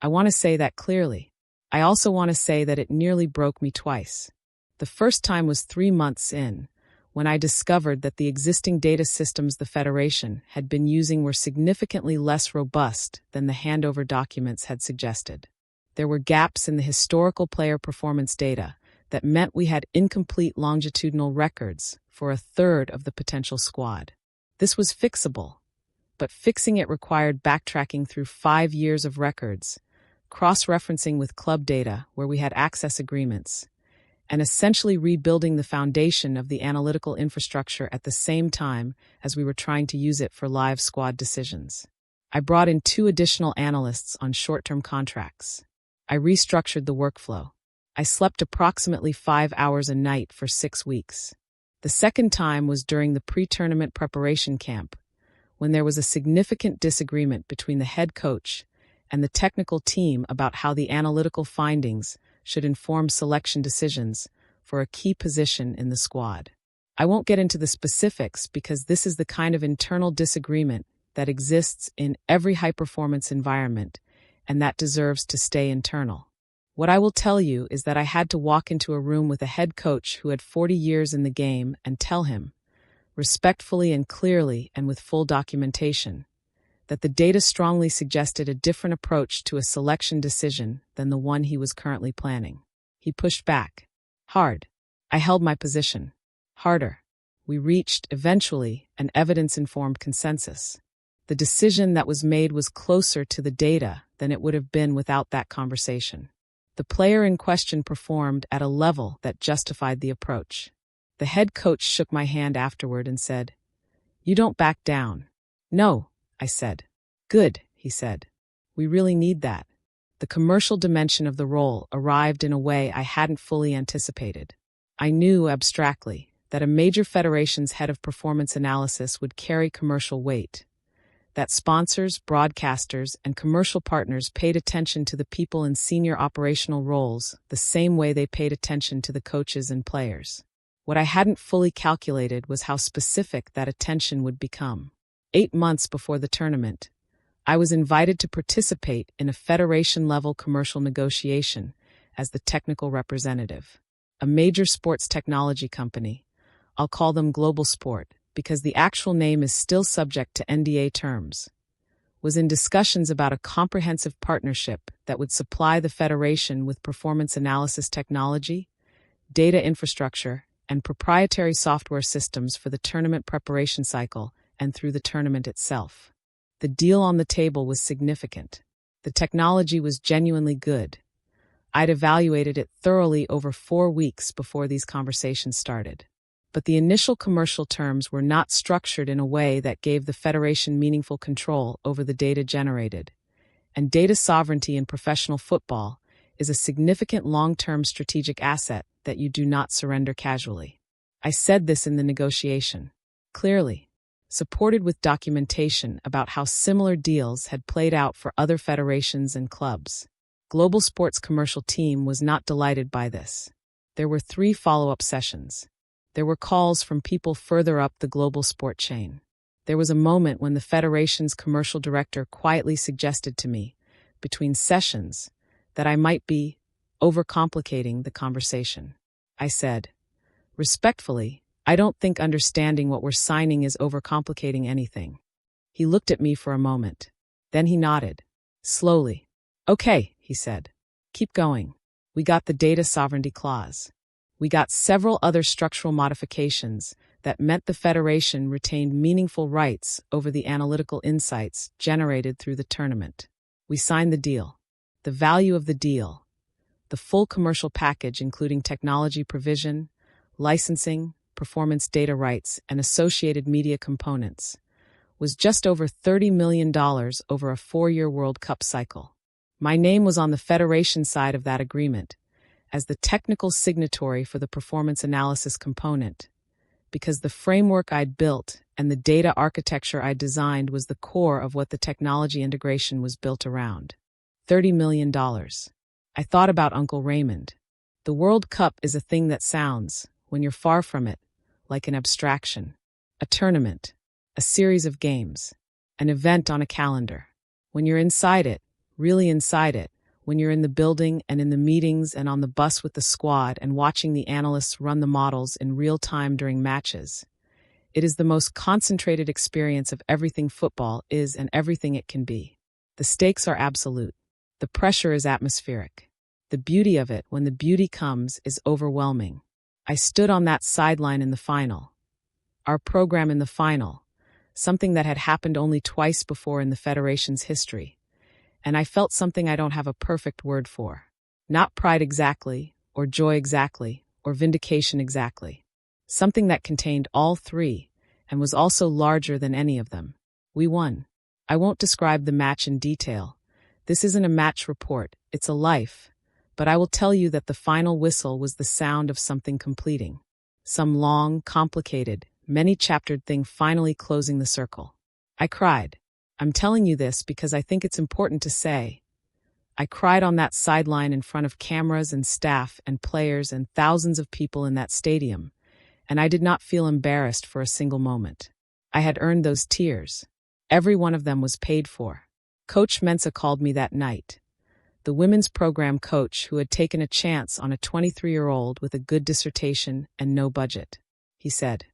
I want to say that clearly. I also want to say that it nearly broke me twice. The first time was 3 months in, when I discovered that the existing data systems the Federation had been using were significantly less robust than the handover documents had suggested. There were gaps in the historical player performance data that meant we had incomplete longitudinal records for a third of the potential squad. This was fixable, but fixing it required backtracking through 5 years of records, cross-referencing with club data where we had access agreements, and essentially rebuilding the foundation of the analytical infrastructure at the same time as we were trying to use it for live squad decisions. I brought in 2 additional analysts on short-term contracts. I restructured the workflow. I slept approximately 5 hours a night for 6 weeks. The second time was during the pre-tournament preparation camp, when there was a significant disagreement between the head coach and the technical team about how the analytical findings should inform selection decisions for a key position in the squad. I won't get into the specifics because this is the kind of internal disagreement that exists in every high-performance environment, and that deserves to stay internal. What I will tell you is that I had to walk into a room with a head coach who had 40 years in the game and tell him, respectfully and clearly and with full documentation, that the data strongly suggested a different approach to a selection decision than the one he was currently planning. He pushed back. Hard. I held my position. Harder. We reached, eventually, an evidence-informed consensus. The decision that was made was closer to the data than it would have been without that conversation. The player in question performed at a level that justified the approach. The head coach shook my hand afterward and said, "You don't back down." "No," I said. "Good," he said. "We really need that." The commercial dimension of the role arrived in a way I hadn't fully anticipated. I knew, abstractly, that a major federation's head of performance analysis would carry commercial weight, that sponsors, broadcasters, and commercial partners paid attention to the people in senior operational roles the same way they paid attention to the coaches and players. What I hadn't fully calculated was how specific that attention would become. 8 months before the tournament, I was invited to participate in a federation-level commercial negotiation as the technical representative. A major sports technology company, I'll call them Global Sport, because the actual name is still subject to NDA terms, was in discussions about a comprehensive partnership that would supply the federation with performance analysis technology, data infrastructure, and proprietary software systems for the tournament preparation cycle and through the tournament itself. The deal on the table was significant. The technology was genuinely good. I'd evaluated it thoroughly over 4 weeks before these conversations started. But the initial commercial terms were not structured in a way that gave the federation meaningful control over the data generated. And data sovereignty in professional football is a significant long-term strategic asset that you do not surrender casually. I said this in the negotiation, clearly, supported with documentation about how similar deals had played out for other federations and clubs. Global Sports' commercial team was not delighted by this. There were 3 follow-up sessions. There were calls from people further up the Global Sport chain. There was a moment when the Federation's commercial director quietly suggested to me, between sessions, that I might be overcomplicating the conversation. I said, respectfully, I don't think understanding what we're signing is overcomplicating anything. He looked at me for a moment. Then he nodded. Slowly. Okay, he said. Keep going. We got the data sovereignty clause. We got several other structural modifications that meant the Federation retained meaningful rights over the analytical insights generated through the tournament. We signed the deal. The value of the deal, the full commercial package including technology provision, licensing, performance data rights, and associated media components, was just over $30 million over a 4-year World Cup cycle. My name was on the Federation side of that agreement, as the technical signatory for the performance analysis component, because the framework I'd built and the data architecture I designed was the core of what the technology integration was built around. $30 million. I thought about Uncle Raymond. The World Cup is a thing that sounds, when you're far from it, like an abstraction. A tournament, a series of games, an event on a calendar. When you're inside it, really inside it, when you're in the building and in the meetings and on the bus with the squad and watching the analysts run the models in real time during matches, it is the most concentrated experience of everything football is and everything it can be. The stakes are absolute. The pressure is atmospheric. The beauty of it, when the beauty comes, is overwhelming. I stood on that sideline in the final. Our program in the final, something that had happened only twice before in the Federation's history. And I felt something I don't have a perfect word for. Not pride exactly, or joy exactly, or vindication exactly. Something that contained all 3, and was also larger than any of them. We won. I won't describe the match in detail. This isn't a match report, it's a life. But I will tell you that the final whistle was the sound of something completing. Some long, complicated, many-chaptered thing finally closing the circle. I cried. I'm telling you this because I think it's important to say. I cried on that sideline in front of cameras and staff and players and thousands of people in that stadium, and I did not feel embarrassed for a single moment. I had earned those tears. Every one of them was paid for. Coach Mensah called me that night. The women's program coach who had taken a chance on a 23-year-old with a good dissertation and no budget. He said,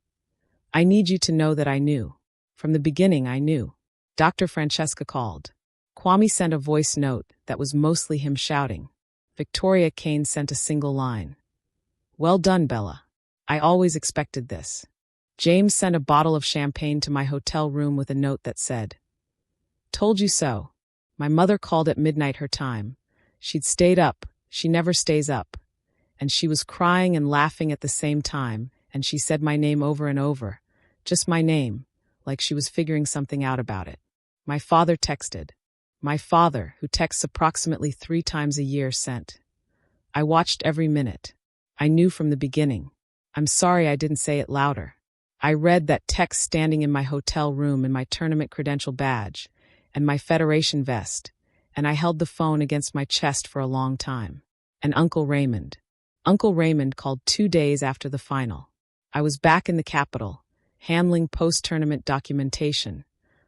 "I need you to know that I knew. From the beginning I knew." Dr. Francesca called. Kwame sent a voice note that was mostly him shouting. Victoria Kane sent a single line. "Well done, Bella. I always expected this." James sent a bottle of champagne to my hotel room with a note that said, "Told you so." My mother called at midnight her time. She'd stayed up, she never stays up. And she was crying and laughing at the same time, and she said my name over and over. Just my name, like she was figuring something out about it. My father texted. My father, who texts approximately 3 times a year, sent. I watched every minute. I knew from the beginning. I'm sorry I didn't say it louder. I read that text standing in my hotel room in my tournament credential badge and my Federation vest, and I held the phone against my chest for a long time. And Uncle Raymond. Uncle Raymond called 2 days after the final. I was back in the capital, handling post-tournament documentation,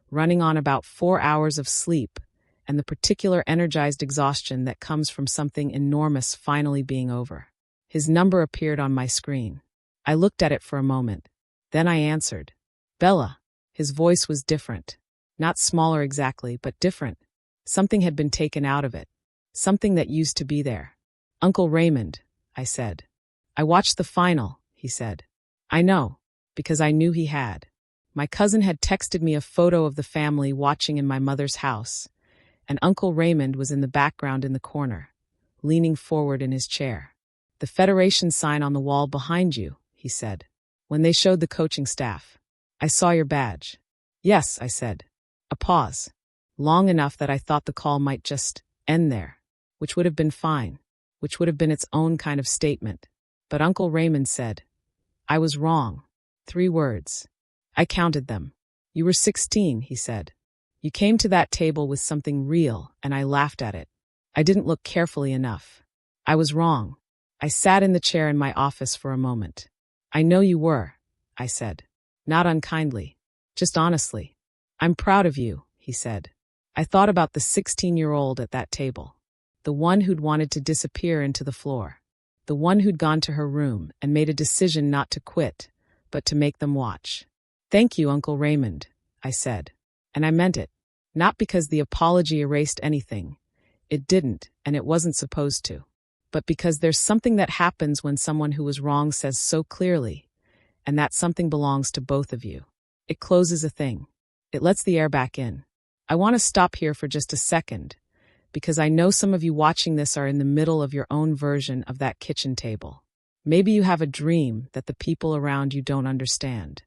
running on about 4 hours of sleep, and the particular energized exhaustion that comes from something enormous finally being over. His number appeared on my screen. I looked at it for a moment. Then I answered. "Bella." His voice was different. Not smaller exactly, but different. Something had been taken out of it. Something that used to be there. "Uncle Raymond," I said. "I watched the final," he said. "I know, because I knew he had." My cousin had texted me a photo of the family watching in my mother's house, and Uncle Raymond was in the background in the corner, leaning forward in his chair. "The Federation sign on the wall behind you," he said. When they showed the coaching staff. "I saw your badge." "Yes," I said. A pause. Long enough that I thought the call might just end there, which would have been fine, which would have been its own kind of statement. But Uncle Raymond said, "I was wrong." 3 words. I counted them. "You were 16, he said. "You came to that table with something real, and I laughed at it. I didn't look carefully enough. I was wrong." I sat in the chair in my office for a moment. "I know you were," I said. Not unkindly, just honestly. "I'm proud of you," he said. I thought about the 16-year-old at that table. The one who'd wanted to disappear into the floor. The one who'd gone to her room and made a decision not to quit, but to make them watch. "Thank you, Uncle Raymond," I said. And I meant it. Not because the apology erased anything. It didn't, and it wasn't supposed to. But because there's something that happens when someone who was wrong says so clearly, and that something belongs to both of you. It closes a thing. It lets the air back in. I want to stop here for just a second, because I know some of you watching this are in the middle of your own version of that kitchen table. Maybe you have a dream that the people around you don't understand.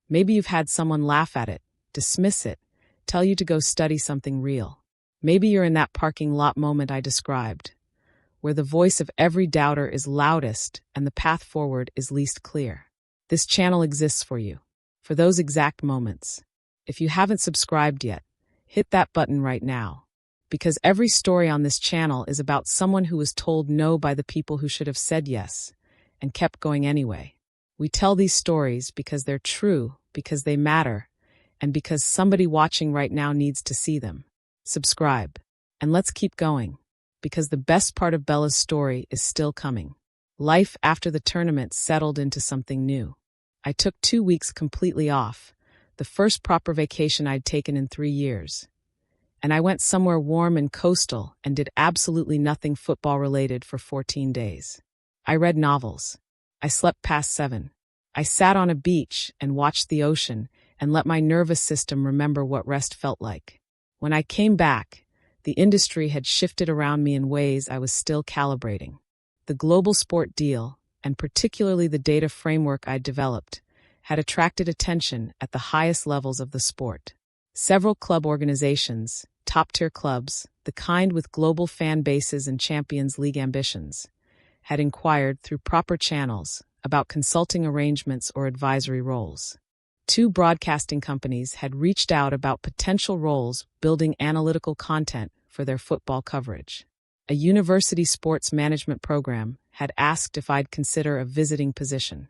Maybe you've had someone laugh at it, dismiss it, tell you to go study something real. Maybe you're in that parking lot moment I described, where the voice of every doubter is loudest and the path forward is least clear. This channel exists for you, for those exact moments. If you haven't subscribed yet, hit that button right now. Because every story on this channel is about someone who was told no by the people who should have said yes, and kept going anyway. We tell these stories because they're true, because they matter, and because somebody watching right now needs to see them. Subscribe, and let's keep going. Because the best part of Bella's story is still coming. Life after the tournament settled into something new. I took 2 weeks completely off, the first proper vacation I'd taken in 3 years. And I went somewhere warm and coastal and did absolutely nothing football-related for 14 days. I read novels. I slept past 7. I sat on a beach and watched the ocean and let my nervous system remember what rest felt like. When I came back, the industry had shifted around me in ways I was still calibrating. The global sport deal, and particularly the data framework I'd developed, had attracted attention at the highest levels of the sport. Several club organizations, top-tier clubs, the kind with global fan bases and Champions League ambitions, had inquired through proper channels about consulting arrangements or advisory roles. 2 broadcasting companies had reached out about potential roles building analytical content for their football coverage. A university sports management program had asked if I'd consider a visiting position.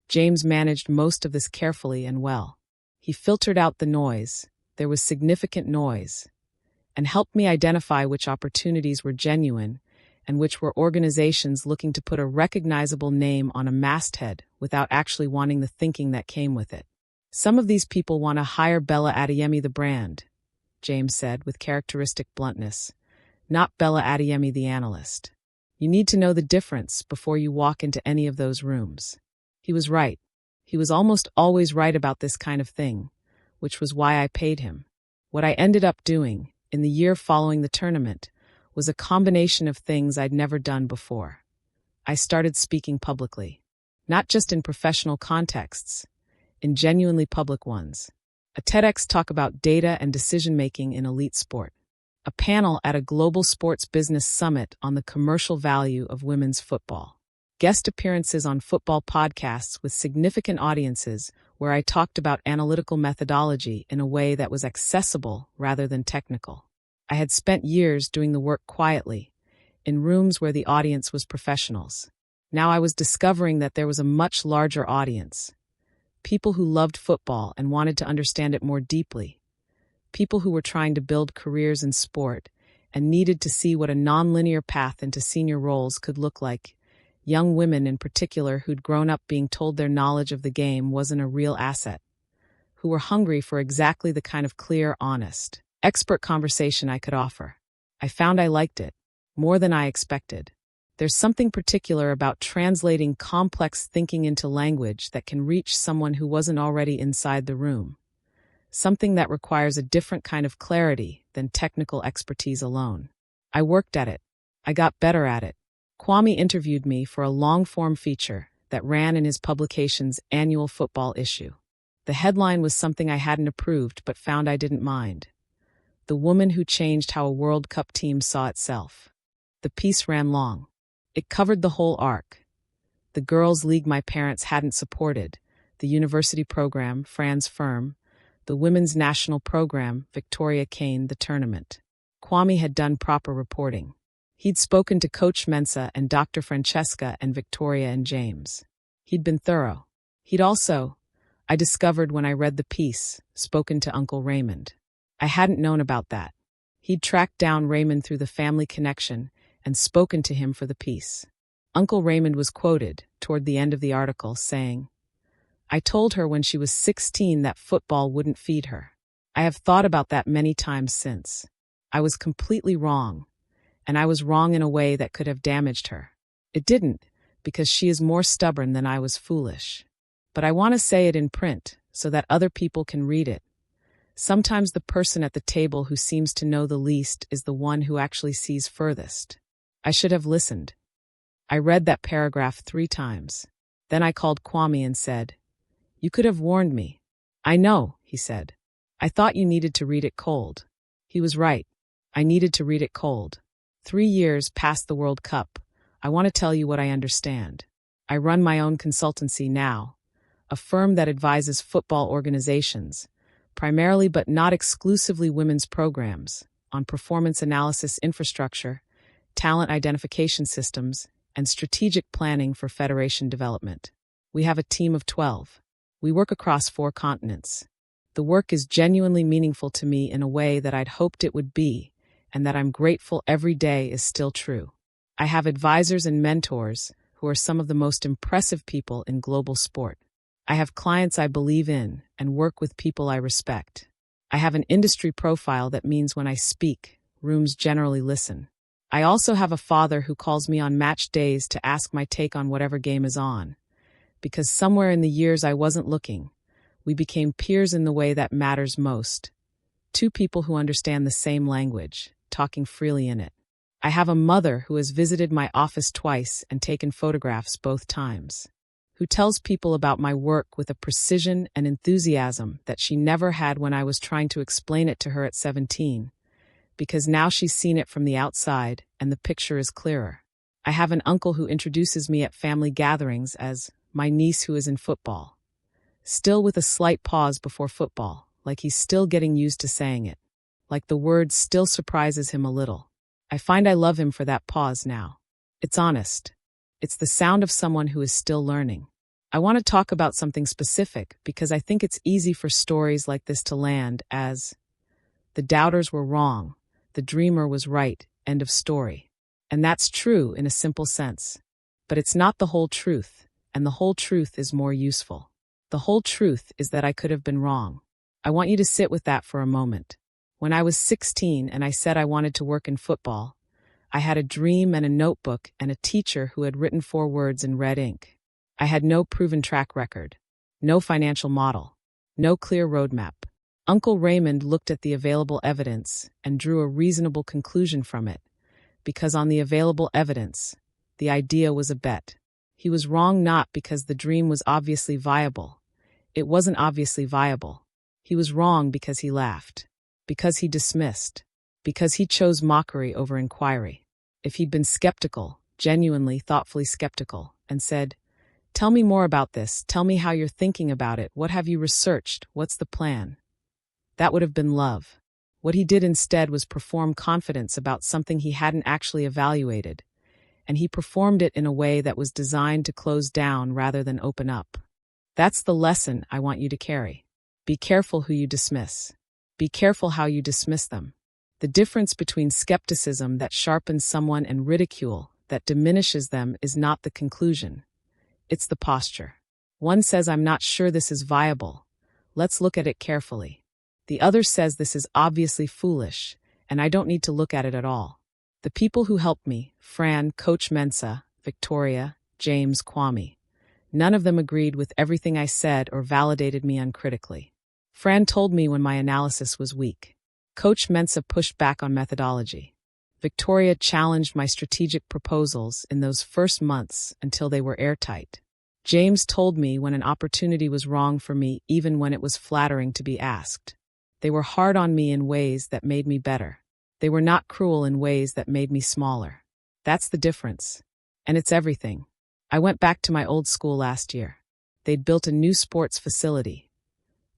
James managed most of this carefully and well. He filtered out the noise, there was significant noise, and helped me identify which opportunities were genuine and which were organizations looking to put a recognizable name on a masthead without actually wanting the thinking that came with it. Some of these people want to hire Bella Adeyemi the brand, James said with characteristic bluntness, not Bella Adeyemi the analyst. You need to know the difference before you walk into any of those rooms. He was right. He was almost always right about this kind of thing, which was why I paid him. What I ended up doing, in the year following the tournament, was a combination of things I'd never done before. I started speaking publicly, not just in professional contexts, in genuinely public ones. A TEDx talk about data and decision-making in elite sport. A panel at a global sports business summit on the commercial value of women's football. Guest appearances on football podcasts with significant audiences where I talked about analytical methodology in a way that was accessible rather than technical. I had spent years doing the work quietly, in rooms where the audience was professionals. Now I was discovering that there was a much larger audience. People who loved football and wanted to understand it more deeply. People who were trying to build careers in sport and needed to see what a nonlinear path into senior roles could look like. Young women in particular who'd grown up being told their knowledge of the game wasn't a real asset. Who were hungry for exactly the kind of clear, honest, expert conversation I could offer. I found I liked it, more than I expected. There's something particular about translating complex thinking into language that can reach someone who wasn't already inside the room. Something that requires a different kind of clarity than technical expertise alone. I worked at it. I got better at it. Kwame interviewed me for a long-form feature that ran in his publication's annual football issue. The headline was something I hadn't approved but found I didn't mind. The woman who changed how a World Cup team saw itself. The piece ran long. It covered the whole arc. The girls' league my parents hadn't supported, the university program, Fran's firm, the women's national program, Victoria Kane, the tournament. Kwame had done proper reporting. He'd spoken to Coach Mensah and Dr. Francesca and Victoria and James. He'd been thorough. He'd also, I discovered when I read the piece, spoken to Uncle Raymond. I hadn't known about that. He'd tracked down Raymond through the family connection and spoken to him for the piece. Uncle Raymond was quoted, toward the end of the article, saying, "I told her when she was 16 that football wouldn't feed her. I have thought about that many times since. I was completely wrong, and I was wrong in a way that could have damaged her. It didn't, because she is more stubborn than I was foolish. But I want to say it in print, so that other people can read it. Sometimes the person at the table who seems to know the least is the one who actually sees furthest. I should have listened." I read that paragraph 3 times. Then I called Kwame and said, "You could have warned me." "I know," he said. "I thought you needed to read it cold." He was right. I needed to read it cold. 3 years past the World Cup, I want to tell you what I understand. I run my own consultancy now, a firm that advises football organizations, primarily but not exclusively women's programs, on performance analysis infrastructure, talent identification systems, and strategic planning for federation development. We have a team of 12. We work across 4 continents. The work is genuinely meaningful to me in a way that I'd hoped it would be, and that I'm grateful every day is still true. I have advisors and mentors who are some of the most impressive people in global sport. I have clients I believe in and work with people I respect. I have an industry profile that means when I speak, rooms generally listen. I also have a father who calls me on match days to ask my take on whatever game is on. Because somewhere in the years I wasn't looking, we became peers in the way that matters most. 2 people who understand the same language, talking freely in it. I have a mother who has visited my office twice and taken photographs both times, who tells people about my work with a precision and enthusiasm that she never had when I was trying to explain it to her at 17. Because now she's seen it from the outside, and the picture is clearer. I have an uncle who introduces me at family gatherings as my niece who is in football. Still with a slight pause before football, like he's still getting used to saying it. Like the word still surprises him a little. I find I love him for that pause now. It's honest. It's the sound of someone who is still learning. I want to talk about something specific because I think it's easy for stories like this to land as the doubters were wrong, the dreamer was right, end of story. And that's true in a simple sense. But it's not the whole truth, and the whole truth is more useful. The whole truth is that I could have been wrong. I want you to sit with that for a moment. When I was 16 and I said I wanted to work in football, I had a dream and a notebook and a teacher who had written 4 words in red ink. I had no proven track record, no financial model, no clear roadmap. Uncle Raymond looked at the available evidence and drew a reasonable conclusion from it, because on the available evidence, the idea was a bet. He was wrong not because the dream was obviously viable. It wasn't obviously viable. He was wrong because he laughed, because he dismissed, because he chose mockery over inquiry. If he'd been skeptical, genuinely, thoughtfully skeptical, and said, "Tell me more about this, tell me how you're thinking about it, what have you researched, what's the plan?" That would have been love. What he did instead was perform confidence about something he hadn't actually evaluated, and he performed it in a way that was designed to close down rather than open up. That's the lesson I want you to carry. Be careful who you dismiss. Be careful how you dismiss them. The difference between skepticism that sharpens someone and ridicule that diminishes them is not the conclusion. It's the posture. One says, "I'm not sure this is viable. Let's look at it carefully." The other says, "This is obviously foolish, and I don't need to look at it at all." The people who helped me, Fran, Coach Mensah, Victoria, James, Kwame, none of them agreed with everything I said or validated me uncritically. Fran told me when my analysis was weak. Coach Mensah pushed back on methodology. Victoria challenged my strategic proposals in those first months until they were airtight. James told me when an opportunity was wrong for me, even when it was flattering to be asked. They were hard on me in ways that made me better. They were not cruel in ways that made me smaller. That's the difference. And it's everything. I went back to my old school last year. They'd built a new sports facility,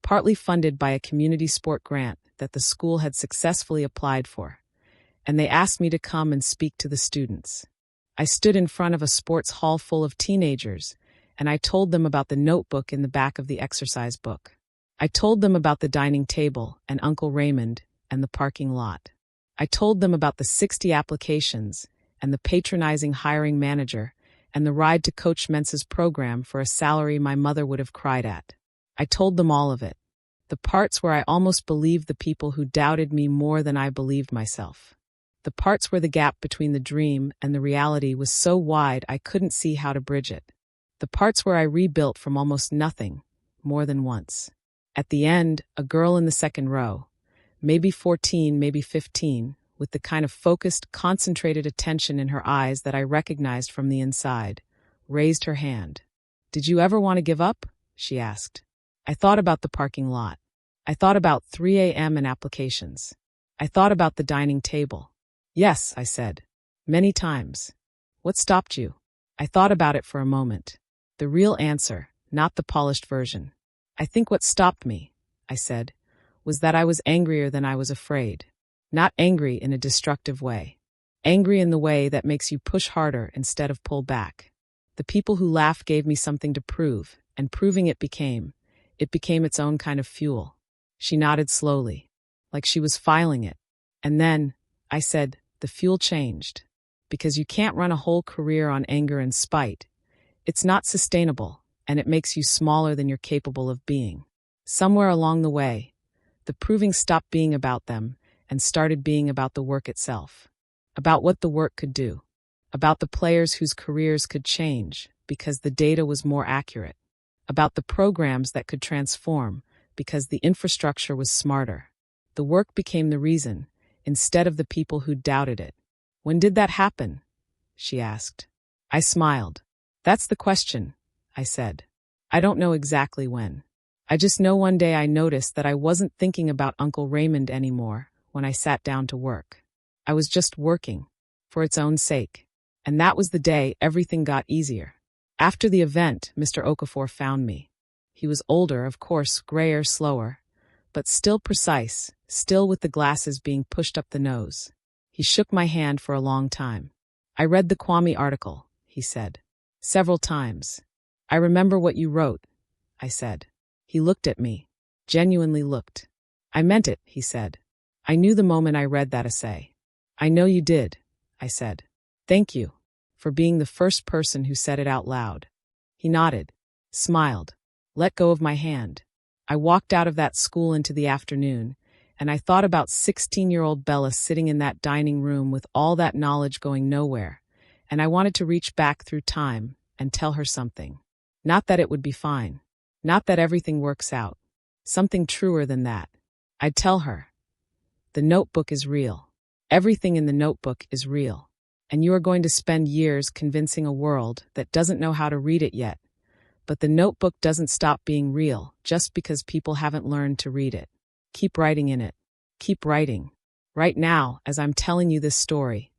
partly funded by a community sport grant that the school had successfully applied for, and they asked me to come and speak to the students. I stood in front of a sports hall full of teenagers, and I told them about the notebook in the back of the exercise book. I told them about the dining table and Uncle Raymond and the parking lot. I told them about the 60 applications and the patronizing hiring manager and the ride to Coach Mensah's program for a salary my mother would have cried at. I told them all of it. The parts where I almost believed the people who doubted me more than I believed myself. The parts where the gap between the dream and the reality was so wide I couldn't see how to bridge it. The parts where I rebuilt from almost nothing, more than once. At the end, a girl in the second row, maybe 14, maybe 15, with the kind of focused, concentrated attention in her eyes that I recognized from the inside, raised her hand. "Did you ever want to give up?" she asked. I thought about the parking lot. I thought about 3 a.m. and applications. I thought about the dining table. "Yes," I said. "Many times." "What stopped you?" I thought about it for a moment. The real answer, not the polished version. "I think what stopped me," I said, "was that I was angrier than I was afraid. Not angry in a destructive way. Angry in the way that makes you push harder instead of pull back. The people who laughed gave me something to prove, and proving it became its own kind of fuel." She nodded slowly, like she was filing it. "And then," I said, "the fuel changed. Because you can't run a whole career on anger and spite. It's not sustainable, and it makes you smaller than you're capable of being. Somewhere along the way, the proving stopped being about them and started being about the work itself. About what the work could do. About the players whose careers could change because the data was more accurate. About the programs that could transform because the infrastructure was smarter. The work became the reason, instead of the people who doubted it." "When did that happen?" she asked. I smiled. "That's the question," I said. "I don't know exactly when. I just know one day I noticed that I wasn't thinking about Uncle Raymond anymore when I sat down to work. I was just working, for its own sake. And that was the day everything got easier. After the event, Mr. Okafor found me. He was older, of course, grayer, slower, but still precise, still with the glasses being pushed up the nose. He shook my hand for a long time. I read the Kwame article, he said. Several times. I remember what you wrote, I said. He looked at me. Genuinely looked. I meant it, he said. I knew the moment I read that essay. I know you did, I said. Thank you for being the first person who said it out loud. He nodded, smiled, let go of my hand. I walked out of that school into the afternoon, and I thought about 16-year-old Bella sitting in that dining room with all that knowledge going nowhere, and I wanted to reach back through time and tell her something. Not that it would be fine. Not that everything works out. Something truer than that. I'd tell her, the notebook is real. Everything in the notebook is real. And you are going to spend years convincing a world that doesn't know how to read it yet. But the notebook doesn't stop being real just because people haven't learned to read it. Keep writing in it. Keep writing. Right now, as I'm telling you this story,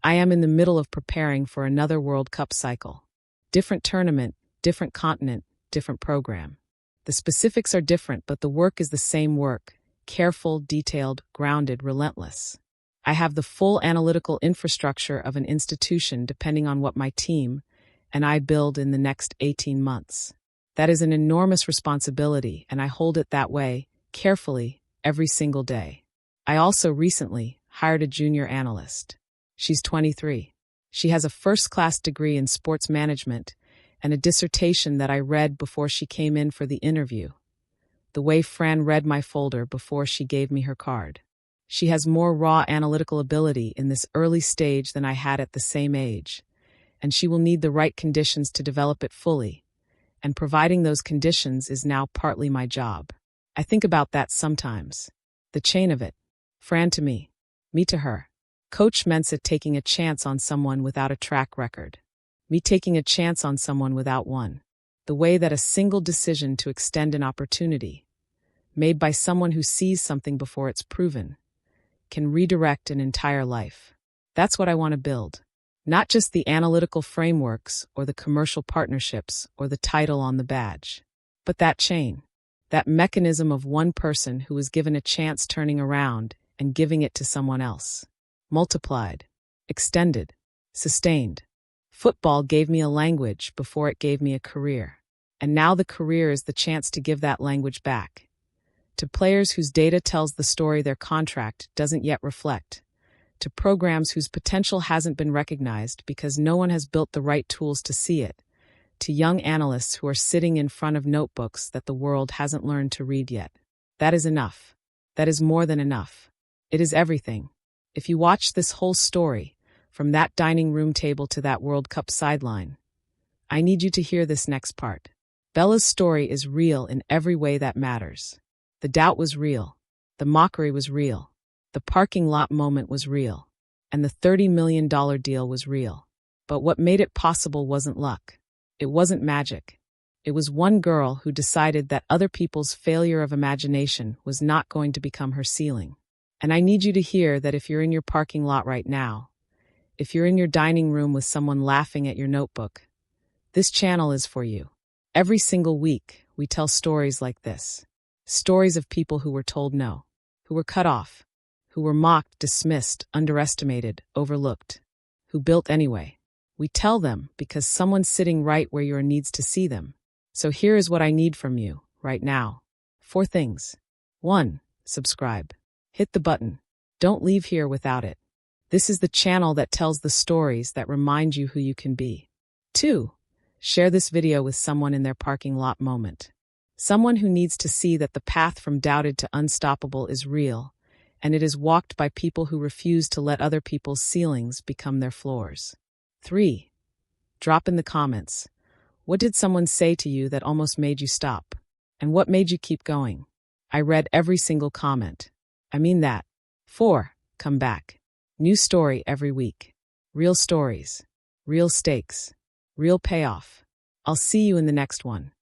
I am in the middle of preparing for another World Cup cycle. Different tournament, different continent, different program. The specifics are different, but the work is the same work. Careful, detailed, grounded, relentless. I have the full analytical infrastructure of an institution depending on what my team and I build in the next 18 months. That is an enormous responsibility, and I hold it that way, carefully, every single day. I also recently hired a junior analyst. She's 23. She has a first-class degree in sports management and a dissertation that I read before she came in for the interview. The way Fran read my folder before she gave me her card. She has more raw analytical ability in this early stage than I had at the same age, and she will need the right conditions to develop it fully, and providing those conditions is now partly my job. I think about that sometimes. The chain of it. Fran to me to her. Coach Mensah taking a chance on someone without a track record. Me taking a chance on someone without one. The way that a single decision to extend an opportunity, made by someone who sees something before it's proven, can redirect an entire life. That's what I want to build. Not just the analytical frameworks or the commercial partnerships or the title on the badge, but that chain, that mechanism of one person who was given a chance turning around and giving it to someone else. Multiplied, extended, sustained. Football gave me a language before it gave me a career. And now the career is the chance to give that language back. To players whose data tells the story their contract doesn't yet reflect. To programs whose potential hasn't been recognized because no one has built the right tools to see it. To young analysts who are sitting in front of notebooks that the world hasn't learned to read yet. That is enough. That is more than enough. It is everything. If you watch this whole story, from that dining room table to that World Cup sideline, I need you to hear this next part. Bella's story is real in every way that matters. The doubt was real. The mockery was real. The parking lot moment was real. And the $30 million deal was real. But what made it possible wasn't luck. It wasn't magic. It was one girl who decided that other people's failure of imagination was not going to become her ceiling. And I need you to hear that if you're in your parking lot right now, if you're in your dining room with someone laughing at your notebook, this channel is for you. Every single week, we tell stories like this. Stories of people who were told no, who were cut off, who were mocked, dismissed, underestimated, overlooked, who built anyway. We tell them because someone's sitting right where you needs to see them. So here is what I need from you, right now. 4 things. 1. Subscribe. Hit the button. Don't leave here without it. This is the channel that tells the stories that remind you who you can be. 2. Share this video with someone in their parking lot moment. Someone who needs to see that the path from doubted to unstoppable is real, and it is walked by people who refuse to let other people's ceilings become their floors. 3. Drop in the comments. What did someone say to you that almost made you stop? And what made you keep going? I read every single comment. I mean that. 4. Come back. New story every week. Real stories. Real stakes. Real payoff. I'll see you in the next one.